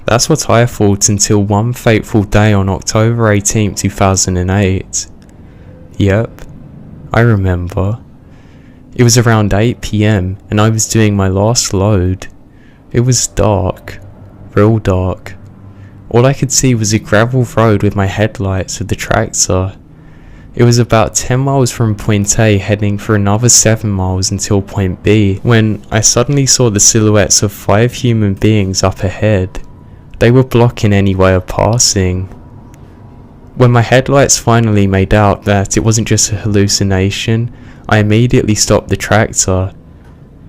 that's what I thought until one fateful day on October 18, 2008. Yep, I remember. It was around 8 PM and I was doing my last load. It was dark, real dark. All I could see was a gravel road with my headlights of the tractor. It was about 10 miles from point A heading for another 7 miles until point B when I suddenly saw the silhouettes of 5 human beings up ahead. They were blocking any way of passing. When my headlights finally made out that it wasn't just a hallucination, I immediately stopped the tractor.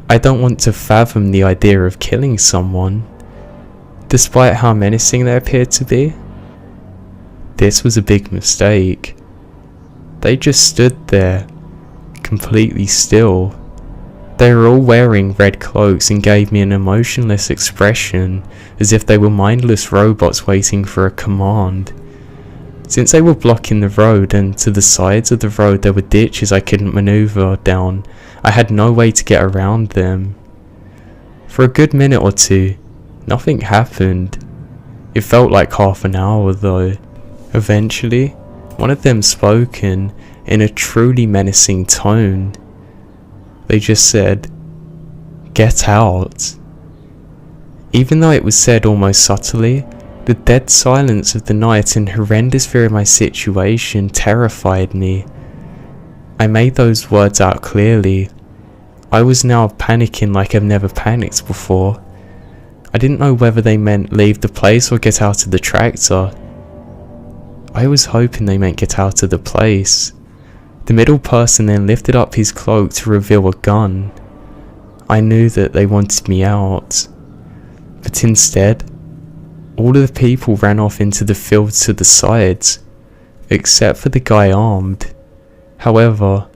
I don't want to fathom the idea of killing someone, despite how menacing they appeared to be. This was a big mistake. They just stood there, completely still. They were all wearing red cloaks and gave me an emotionless expression, as if they were mindless robots waiting for a command. Since they were blocking the road and to the sides of the road there were ditches I couldn't maneuver down, I had no way to get around them. For a good minute or two, nothing happened. It felt like half an hour though. Eventually, one of them spoke in a truly menacing tone. They just said, "Get out." Even though it was said almost subtly, the dead silence of the night and horrendous fear of my situation terrified me. I made those words out clearly. I was now panicking like I've never panicked before. I didn't know whether they meant leave the place or get out of the tractor. I was hoping they meant get out of the place. The middle person then lifted up his cloak to reveal a gun. I knew that they wanted me out. But instead, all of the people ran off into the fields to the sides, except for the guy armed. However,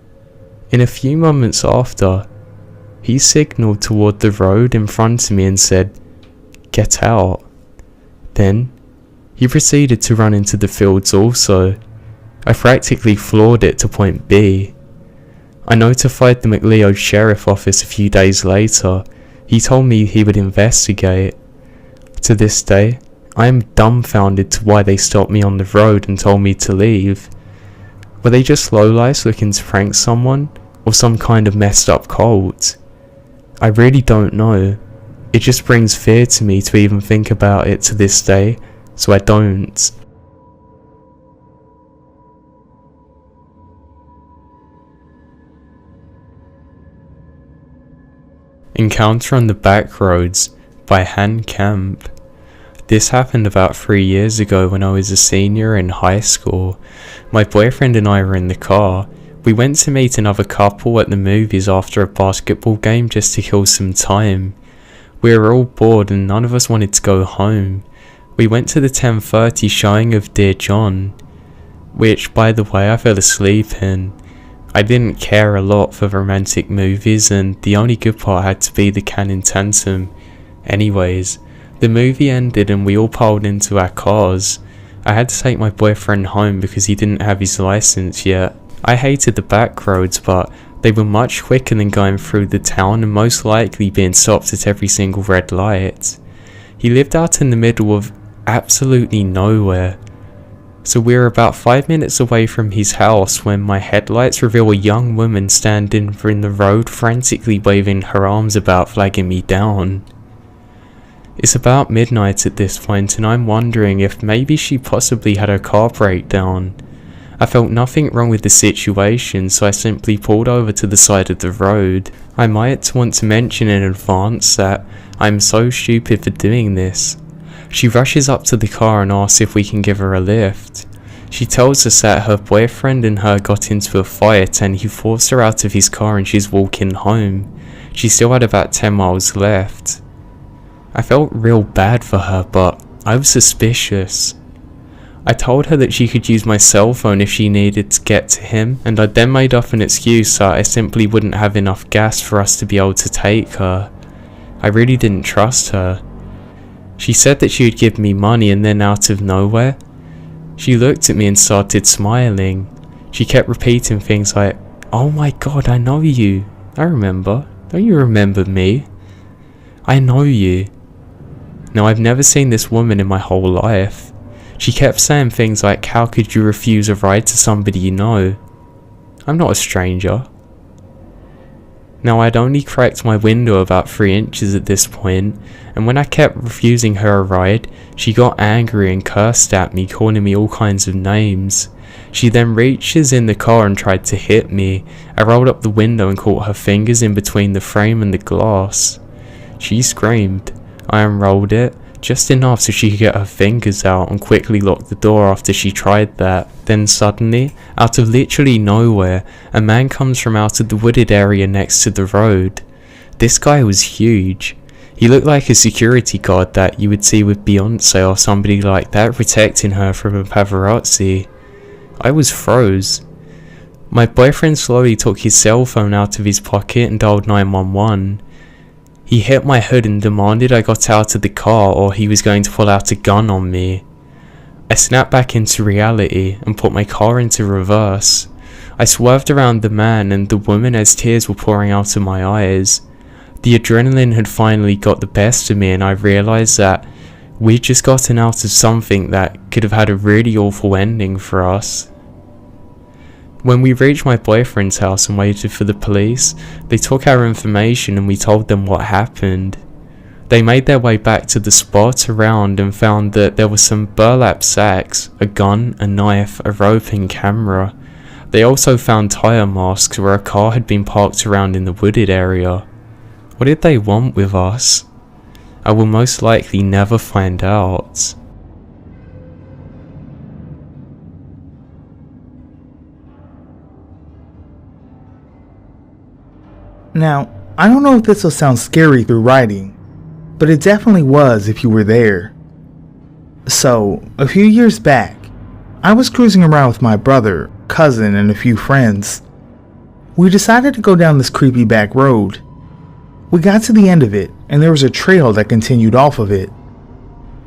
in a few moments after, he signalled toward the road in front of me and said, "Get out." Then, he proceeded to run into the fields also. I practically floored it to point B. I notified the McLeod Sheriff Office a few days later. He told me he would investigate. To this day, I am dumbfounded to why they stopped me on the road and told me to leave. Were they just lowlifes looking to prank someone, or some kind of messed up cult? I really don't know. It just brings fear to me to even think about it to this day, so I don't. Encounter on the Back Roads by Han Camp. This happened about 3 years ago when I was a senior in high school. My boyfriend and I were in the car. We went to meet another couple at the movies after a basketball game just to kill some time. We were all bored and none of us wanted to go home. We went to the 10:30 showing of Dear John, which, by the way, I fell asleep in. I didn't care a lot for romantic movies, and the only good part had to be the Channing Tatum. Anyways, the movie ended and we all piled into our cars. I had to take my boyfriend home because he didn't have his license yet. I hated the back roads, but they were much quicker than going through the town and most likely being stopped at every single red light. He lived out in the middle of absolutely nowhere. So we were about 5 minutes away from his house when my headlights reveal a young woman standing in the road frantically waving her arms about, flagging me down. It's about midnight at this point and I'm wondering if maybe she possibly had her car break down. I felt nothing wrong with the situation, so I simply pulled over to the side of the road. I might want to mention in advance that I'm so stupid for doing this. She rushes up to the car and asks if we can give her a lift. She tells us that her boyfriend and her got into a fight and he forced her out of his car and she's walking home. She still had about 10 miles left. I felt real bad for her, but I was suspicious. I told her that she could use my cell phone if she needed to get to him, and I then made up an excuse that I simply wouldn't have enough gas for us to be able to take her. I really didn't trust her. She said that she would give me money, and then out of nowhere, she looked at me and started smiling. She kept repeating things like, "Oh my god, I know you. I remember. Don't you remember me? I know you." Now, I've never seen this woman in my whole life. She kept saying things like, "How could you refuse a ride to somebody you know? I'm not a stranger." Now, I'd only cracked my window about 3 inches at this point, and when I kept refusing her a ride, she got angry and cursed at me, calling me all kinds of names. She then reaches in the car and tried to hit me. I rolled up the window and caught her fingers in between the frame and the glass. She screamed. I unrolled it, just enough so she could get her fingers out, and quickly locked the door after she tried that. Then suddenly, out of literally nowhere, a man comes from out of the wooded area next to the road. This guy was huge. He looked like a security guard that you would see with Beyonce or somebody like that protecting her from a paparazzi. I was froze. My boyfriend slowly took his cell phone out of his pocket and dialed 911. He hit my hood and demanded I got out of the car or he was going to pull out a gun on me. I snapped back into reality and put my car into reverse. I swerved around the man and the woman as tears were pouring out of my eyes. The adrenaline had finally got the best of me and I realised that we'd just gotten out of something that could have had a really awful ending for us. When we reached my boyfriend's house and waited for the police, they took our information and we told them what happened. They made their way back to the spot around and found that there were some burlap sacks, a gun, a knife, a rope and camera. They also found tyre marks where a car had been parked around in the wooded area. What did they want with us? I will most likely never find out. Now, I don't know if this will sound scary through writing, but it definitely was if you were there. So, a few years back, I was cruising around with my brother, cousin, and a few friends. We decided to go down this creepy back road. We got to the end of it, and there was a trail that continued off of it.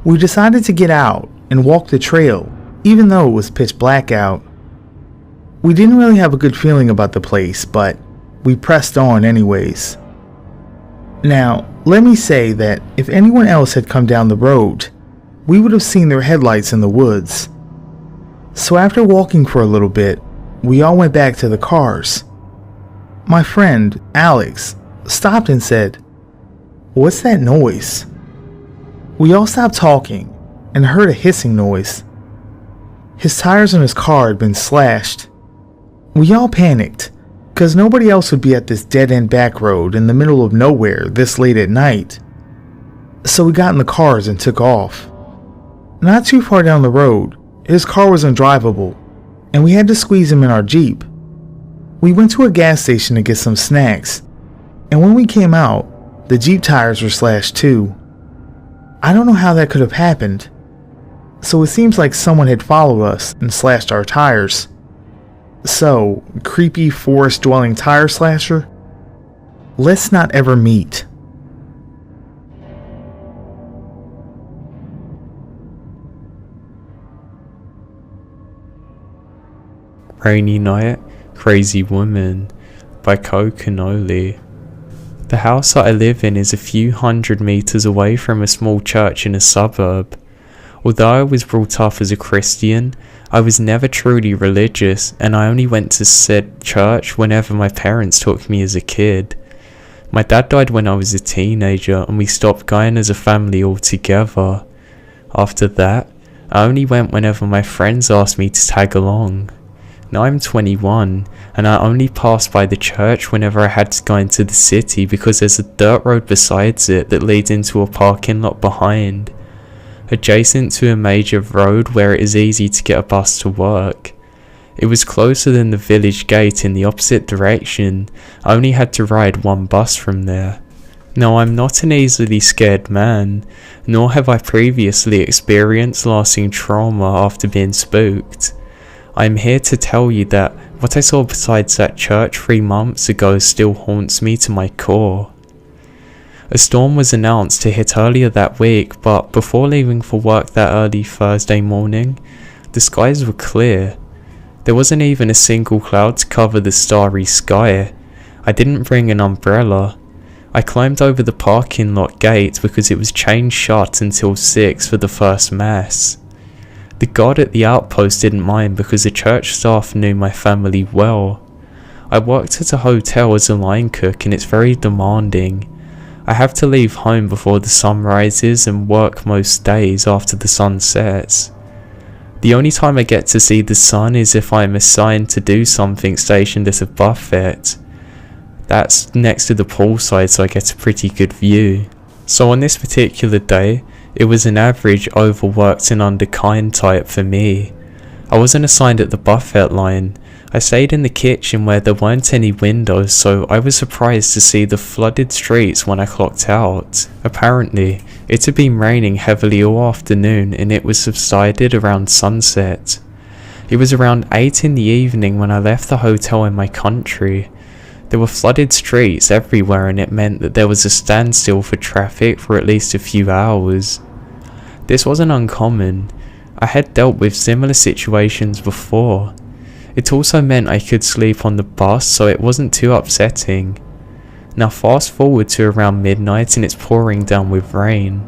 We decided to get out and walk the trail, even though it was pitch black out. We didn't really have a good feeling about the place, but we pressed on anyways. Now, let me say that if anyone else had come down the road, we would have seen their headlights in the woods. So after walking for a little bit, we all went back to the cars. My friend, Alex, stopped and said, "What's that noise?" We all stopped talking and heard a hissing noise. His tires on his car had been slashed. We all panicked, because nobody else would be at this dead-end back road in the middle of nowhere this late at night. So we got in the cars and took off. Not too far down the road, his car was undrivable, and we had to squeeze him in our Jeep. We went to a gas station to get some snacks, and when we came out, The Jeep tires were slashed too. I don't know how that could have happened. So it seems like someone had followed us and slashed our tires. So, creepy forest-dwelling tire slasher? Let's not ever meet. Rainy Night, Crazy Woman by Coconoli. The house that I live in is a few hundred meters away from a small church in a suburb. Although I was brought up as a Christian, I was never truly religious, and I only went to said church whenever my parents took me as a kid. My dad died when I was a teenager, and we stopped going as a family altogether. After that, I only went whenever my friends asked me to tag along. Now I'm 21, and I only pass by the church whenever I had to go into the city because there's a dirt road besides it that leads into a parking lot behind, adjacent to a major road where it is easy to get a bus to work. It was closer than the village gate in the opposite direction. I only had to ride one bus from there. Now I'm not an easily scared man, nor have I previously experienced lasting trauma after being spooked. I am here to tell you that what I saw besides that church 3 months ago still haunts me to my core. A storm was announced to hit earlier that week, but before leaving for work that early Thursday morning, the skies were clear. There wasn't even a single cloud to cover the starry sky. I didn't bring an umbrella. I climbed over the parking lot gate because it was chained shut until 6 for the first mass. The guard at the outpost didn't mind because the church staff knew my family well. I worked at a hotel as a line cook and it's very demanding. I have to leave home before the sun rises and work most days after the sun sets. The only time I get to see the sun is if I am assigned to do something stationed at a buffet. That's next to the poolside, so I get a pretty good view. So on this particular day, it was an average overworked and underkind type for me. I wasn't assigned at the buffet line. I stayed in the kitchen where there weren't any windows, so I was surprised to see the flooded streets when I clocked out. Apparently, it had been raining heavily all afternoon and it was subsided around sunset. It was around 8 in the evening when I left the hotel in my country. There were flooded streets everywhere and it meant that there was a standstill for traffic for at least a few hours. This wasn't uncommon. I had dealt with similar situations before. It also meant I could sleep on the bus, so it wasn't too upsetting. Now fast forward to around midnight and it's pouring down with rain.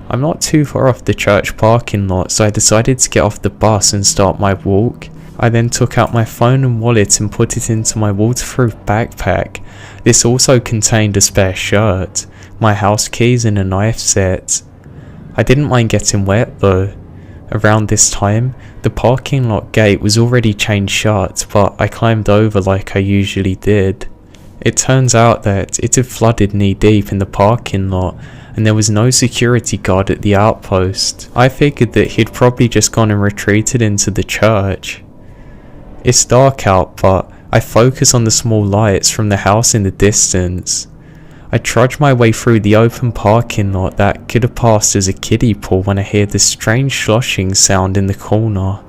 I'm not too far off the church parking lot, so I decided to get off the bus and start my walk. I then took out my phone and wallet and put it into my waterproof backpack. This also contained a spare shirt, my house keys and a knife set. I didn't mind getting wet though. Around this time, the parking lot gate was already chained shut, but I climbed over like I usually did. It turns out that it had flooded knee deep in the parking lot and there was no security guard at the outpost. I figured that he'd probably just gone and retreated into the church. It's dark out, but I focus on the small lights from the house in the distance. I trudge my way through the open parking lot that could have passed as a kiddie pool when I hear this strange sloshing sound in the corner.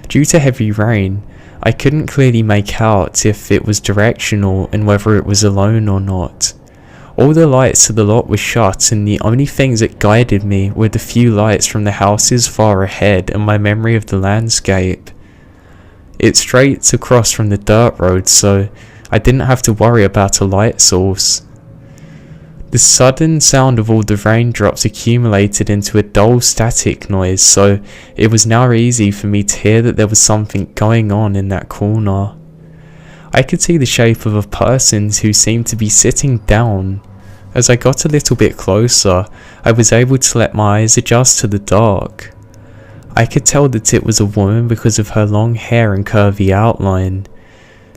Due to heavy rain, I couldn't clearly make out if it was directional and whether it was alone or not. All the lights of the lot were shut and the only things that guided me were the few lights from the houses far ahead and my memory of the landscape. It's straight across from the dirt road, so I didn't have to worry about a light source. The sudden sound of all the raindrops accumulated into a dull static noise, so it was now easy for me to hear that there was something going on in that corner. I could see the shape of a person who seemed to be sitting down. As I got a little bit closer, I was able to let my eyes adjust to the dark. I could tell that it was a woman because of her long hair and curvy outline.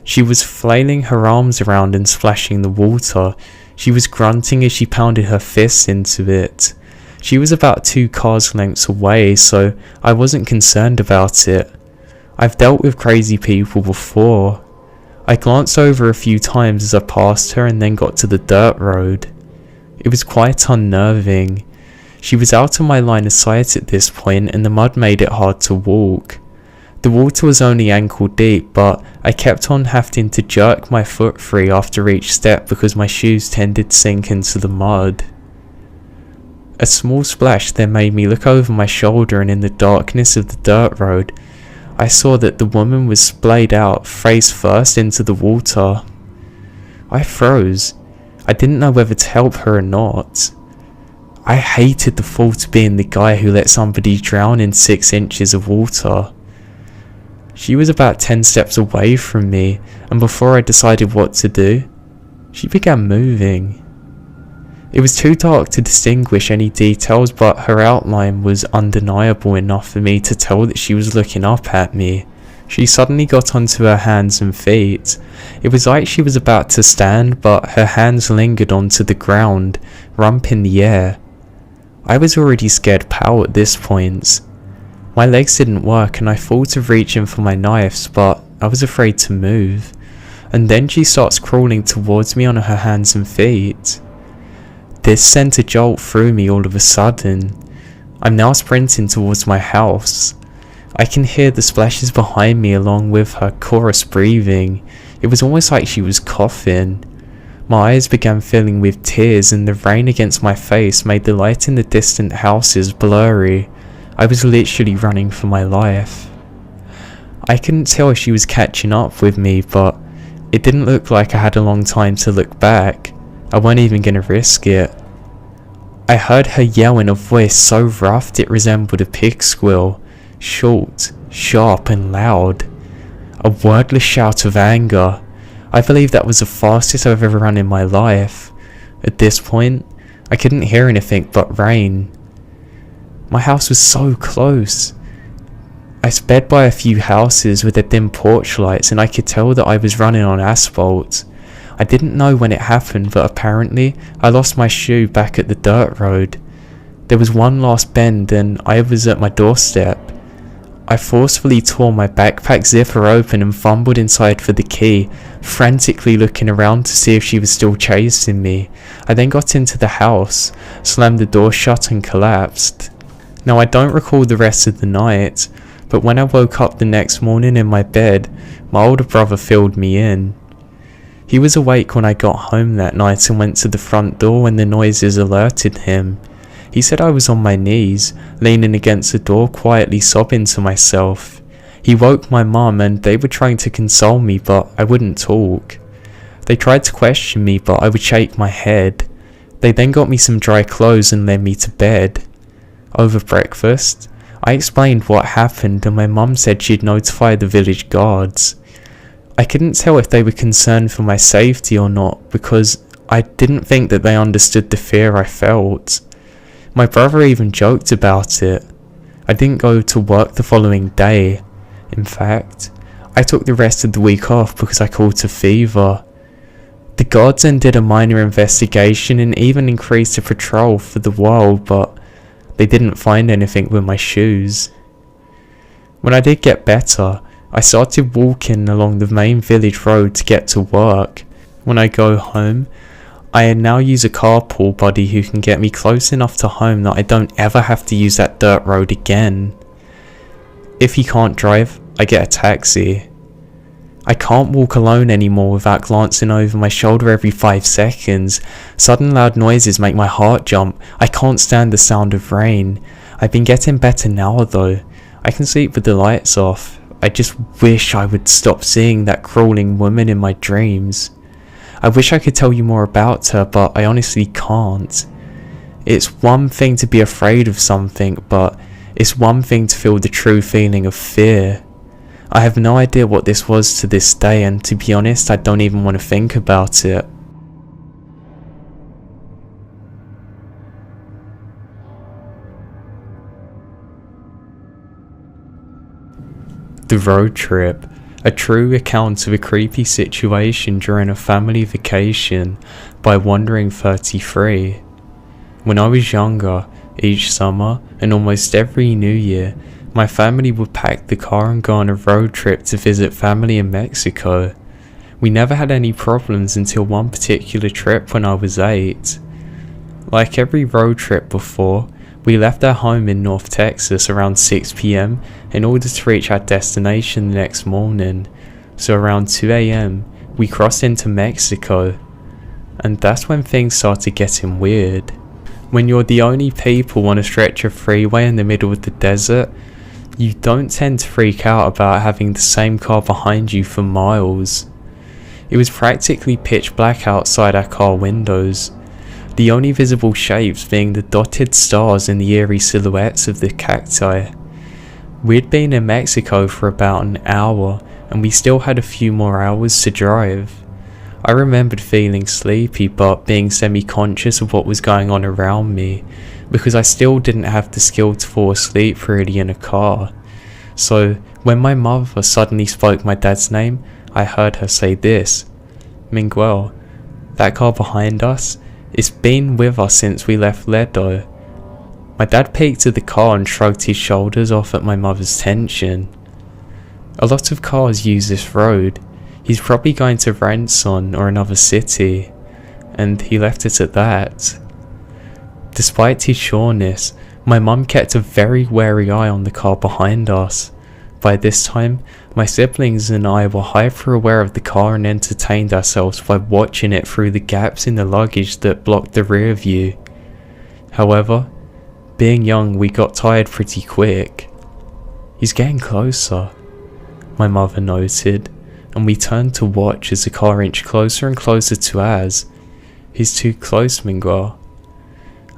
She was flailing her arms around and splashing the water. She was grunting as she pounded her fists into it. She was about 2 cars lengths away, so I wasn't concerned about it. I've dealt with crazy people before. I glanced over a few times as I passed her and then got to the dirt road. It was quite unnerving. She was out of my line of sight at this point, and the mud made it hard to walk. The water was only ankle deep, but I kept on having to jerk my foot free after each step because my shoes tended to sink into the mud. A small splash then made me look over my shoulder, and in the darkness of the dirt road, I saw that the woman was splayed out face first into the water. I froze. I didn't know whether to help her or not. I hated the thought of being the guy who let somebody drown in 6 inches of water. She was about 10 steps away from me, and before I decided what to do, she began moving. It was too dark to distinguish any details, but her outline was undeniable enough for me to tell that she was looking up at me. She suddenly got onto her hands and feet. It was like she was about to stand, but her hands lingered onto the ground, rump in the air. I was already scared pal at this point. My legs didn't work, and I thought of reaching for my knives, but I was afraid to move. And then she starts crawling towards me on her hands and feet. This sent a jolt through me all of a sudden. I'm now sprinting towards my house. I can hear the splashes behind me along with her chorus breathing. It was almost like she was coughing. My eyes began filling with tears, and the rain against my face made the light in the distant houses blurry. I was literally running for my life. I couldn't tell if she was catching up with me, but it didn't look like I had a long time to look back. I wasn't even going to risk it. I heard her yell in a voice so rough it resembled a pig squeal, short, sharp and loud. A wordless shout of anger. I believe that was the fastest I've ever run in my life. At this point, I couldn't hear anything but rain. My house was so close. I sped by a few houses with their dim porch lights, and I could tell that I was running on asphalt. I didn't know when it happened, but apparently I lost my shoe back at the dirt road. There was one last bend and I was at my doorstep. I forcefully tore my backpack zipper open and fumbled inside for the key, frantically looking around to see if she was still chasing me. I then got into the house, slammed the door shut and collapsed. Now I don't recall the rest of the night, but when I woke up the next morning in my bed, my older brother filled me in. He was awake when I got home that night and went to the front door when the noises alerted him. He said I was on my knees, leaning against the door, quietly sobbing to myself. He woke my mum and they were trying to console me, but I wouldn't talk. They tried to question me, but I would shake my head. They then got me some dry clothes and led me to bed. Over breakfast, I explained what happened and my mum said she'd notify the village guards. I couldn't tell if they were concerned for my safety or not, because I didn't think that they understood the fear I felt. My brother even joked about it. I didn't go to work the following day. In fact, I took the rest of the week off because I caught a fever. The guards then did a minor investigation and even increased the patrol for the while, but they didn't find anything with my shoes. When I did get better, I started walking along the main village road to get to work. When I go home, I now use a carpool buddy who can get me close enough to home that I don't ever have to use that dirt road again. If he can't drive, I get a taxi. I can't walk alone anymore without glancing over my shoulder every 5 seconds. Sudden loud noises make my heart jump. I can't stand the sound of rain. I've been getting better now though. I can sleep with the lights off. I just wish I would stop seeing that crawling woman in my dreams. I wish I could tell you more about her, but I honestly can't. It's one thing to be afraid of something, but it's one thing to feel the true feeling of fear. I have no idea what this was to this day, and to be honest, I don't even want to think about it. The road trip, a true account of a creepy situation during a family vacation by Wandering 33. When I was younger, each summer and almost every New Year, my family would pack the car and go on a road trip to visit family in Mexico. We never had any problems until one particular trip when I was 8. Like every road trip before, we left our home in North Texas around 6 p.m. in order to reach our destination the next morning. So around 2 a.m. we crossed into Mexico. And that's when things started getting weird. When you're the only people on a stretch of freeway in the middle of the desert, you don't tend to freak out about having the same car behind you for miles. It was practically pitch black outside our car windows, the only visible shapes being the dotted stars and the eerie silhouettes of the cacti. We'd been in Mexico for about an hour, and we still had a few more hours to drive. I remembered feeling sleepy but being semi-conscious of what was going on around me, because I still didn't have the skill to fall asleep really in a car. So when my mother suddenly spoke my dad's name, I heard her say this: "Miguel, that car behind us, it's been with us since we left Ledo." My dad peeked at the car and shrugged his shoulders off at my mother's tension. A lot of cars use this road. He's probably going to Ranson or another city, and he left it at that. Despite his sureness, my mum kept a very wary eye on the car behind us. By this time, my siblings and I were hyper aware of the car and entertained ourselves by watching it through the gaps in the luggage that blocked the rear view. However, being young, we got tired pretty quick. "He's getting closer," my mother noted, and we turned to watch as the car inched closer and closer to ours. "He's too close, Miguel."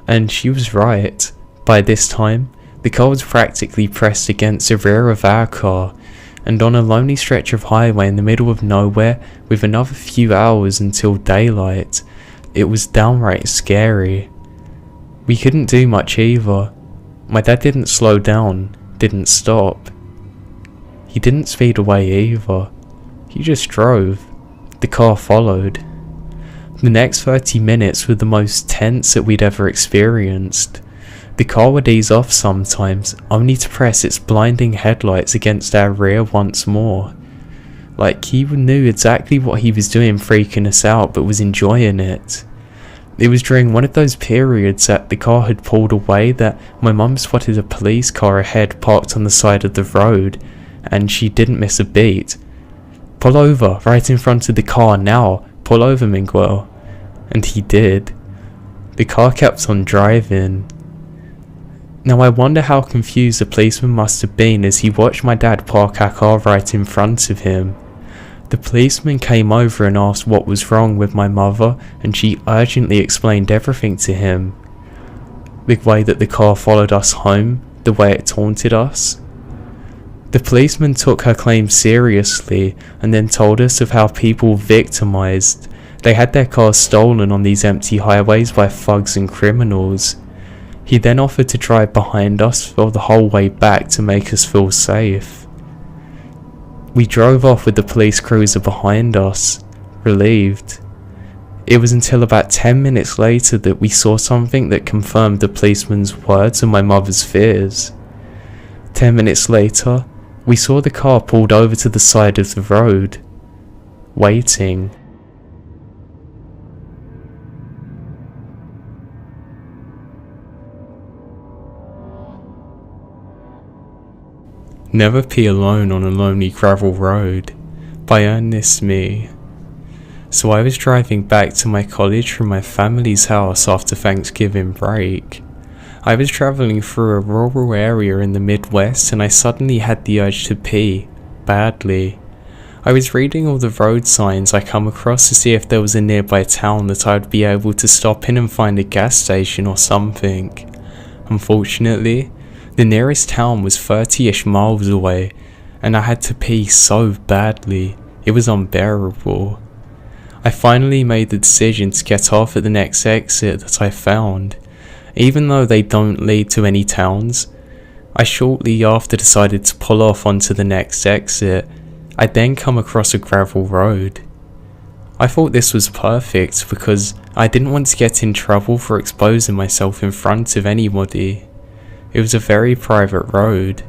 And she was right. By this time, the car was practically pressed against the rear of our car, and on a lonely stretch of highway in the middle of nowhere with another few hours until daylight, it was downright scary. We couldn't do much either. My dad didn't slow down, didn't stop. He didn't speed away either. He just drove. The car followed. The next 30 minutes were the most tense that we'd ever experienced. The car would ease off sometimes, only to press its blinding headlights against our rear once more. Like he knew exactly what he was doing, freaking us out, but was enjoying it. It was during one of those periods that the car had pulled away that my mum spotted a police car ahead parked on the side of the road, and she didn't miss a beat. "Pull over, right in front of the car now, pull over, Miguel." And he did. The car kept on driving. Now I wonder how confused the policeman must have been as he watched my dad park our car right in front of him. The policeman came over and asked what was wrong with my mother, and she urgently explained everything to him. The way that the car followed us home, the way it taunted us. The policeman took her claim seriously and then told us of how people victimized. They had their cars stolen on these empty highways by thugs and criminals. He then offered to drive behind us for the whole way back to make us feel safe. We drove off with the police cruiser behind us, relieved. It was until about 10 minutes later that we saw something that confirmed the policeman's words and my mother's fears. 10 minutes later, we saw the car pulled over to the side of the road, waiting. Never Pee Alone on a Lonely Gravel Road by Ernest Me. So I was driving back to my college from my family's house after Thanksgiving break. I was travelling through a rural area in the Midwest and I suddenly had the urge to pee, badly. I was reading all the road signs I come across to see if there was a nearby town that I would be able to stop in and find a gas station or something. Unfortunately, the nearest town was 30-ish miles away, and I had to pee so badly, it was unbearable. I finally made the decision to get off at the next exit that I found. Even though they don't lead to any towns, I shortly after decided to pull off onto the next exit. I then come across a gravel road. I thought this was perfect because I didn't want to get in trouble for exposing myself in front of anybody. It was a very private road.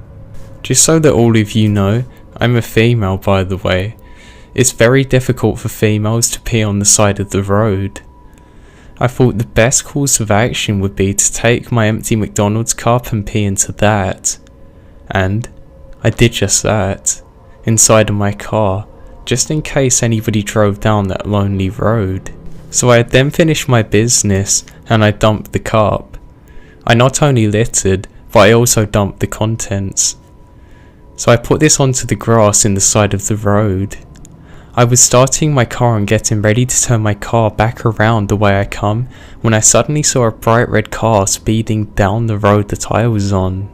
Just so that all of you know, I'm a female, by the way. It's very difficult for females to pee on the side of the road. I thought the best course of action would be to take my empty McDonald's cup and pee into that. And I did just that, inside of my car, just in case anybody drove down that lonely road. So I had then finished my business and I dumped the cup. I not only littered, but I also dumped the contents. So I put this onto the grass in the side of the road. I was starting my car and getting ready to turn my car back around the way I come when I suddenly saw a bright red car speeding down the road that I was on.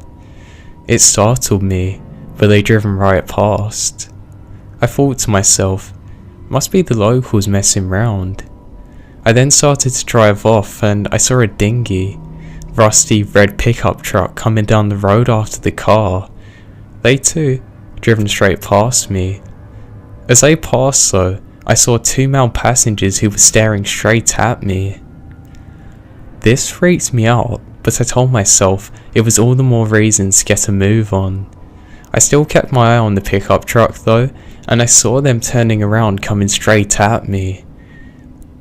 It startled me, but they'd driven right past. I thought to myself, must be the locals messing round. I then started to drive off and I saw a dinghy, rusty red pickup truck coming down the road after the car. They too, driven straight past me. As they passed though, I saw two male passengers who were staring straight at me. This freaked me out, but I told myself it was all the more reason to get a move on. I still kept my eye on the pickup truck though, and I saw them turning around coming straight at me.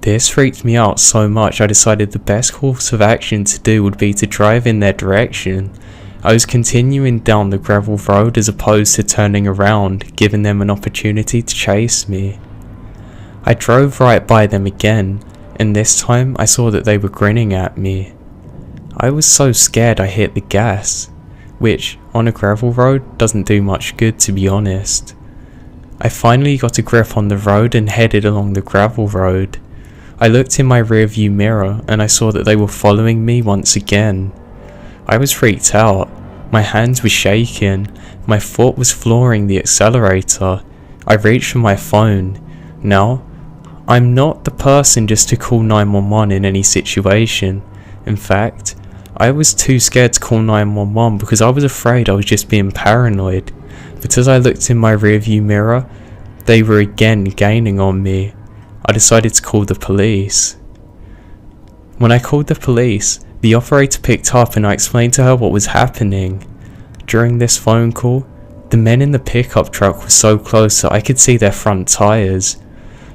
This freaked me out so much I decided the best course of action to do would be to drive in their direction. I was continuing down the gravel road as opposed to turning around, giving them an opportunity to chase me. I drove right by them again, and this time I saw that they were grinning at me. I was so scared I hit the gas, which on a gravel road doesn't do much good, to be honest. I finally got a grip on the road and headed along the gravel road. I looked in my rearview mirror and I saw that they were following me once again. I was freaked out. My hands were shaking. My foot was flooring the accelerator. I reached for my phone. Now, I'm not the person just to call 911 in any situation. In fact, I was too scared to call 911 because I was afraid I was just being paranoid. But as I looked in my rearview mirror, they were again gaining on me. I decided to call the police. When I called the police, the operator picked up and I explained to her what was happening. During this phone call, the men in the pickup truck were so close that I could see their front tires.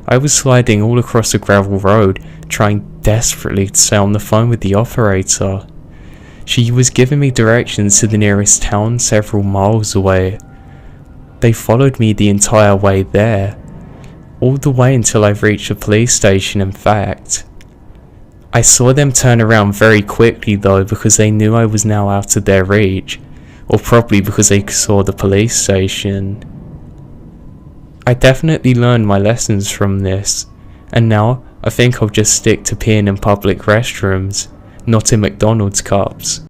I was sliding all across the gravel road, trying desperately to stay on the phone with the operator. She was giving me directions to the nearest town several miles away. They followed me the entire way there, all the way until I reached the police station. In fact, I saw them turn around very quickly though, because they knew I was now out of their reach, or probably because they saw the police station. I definitely learned my lessons from this, and now I think I'll just stick to peeing in public restrooms, not in McDonald's cups.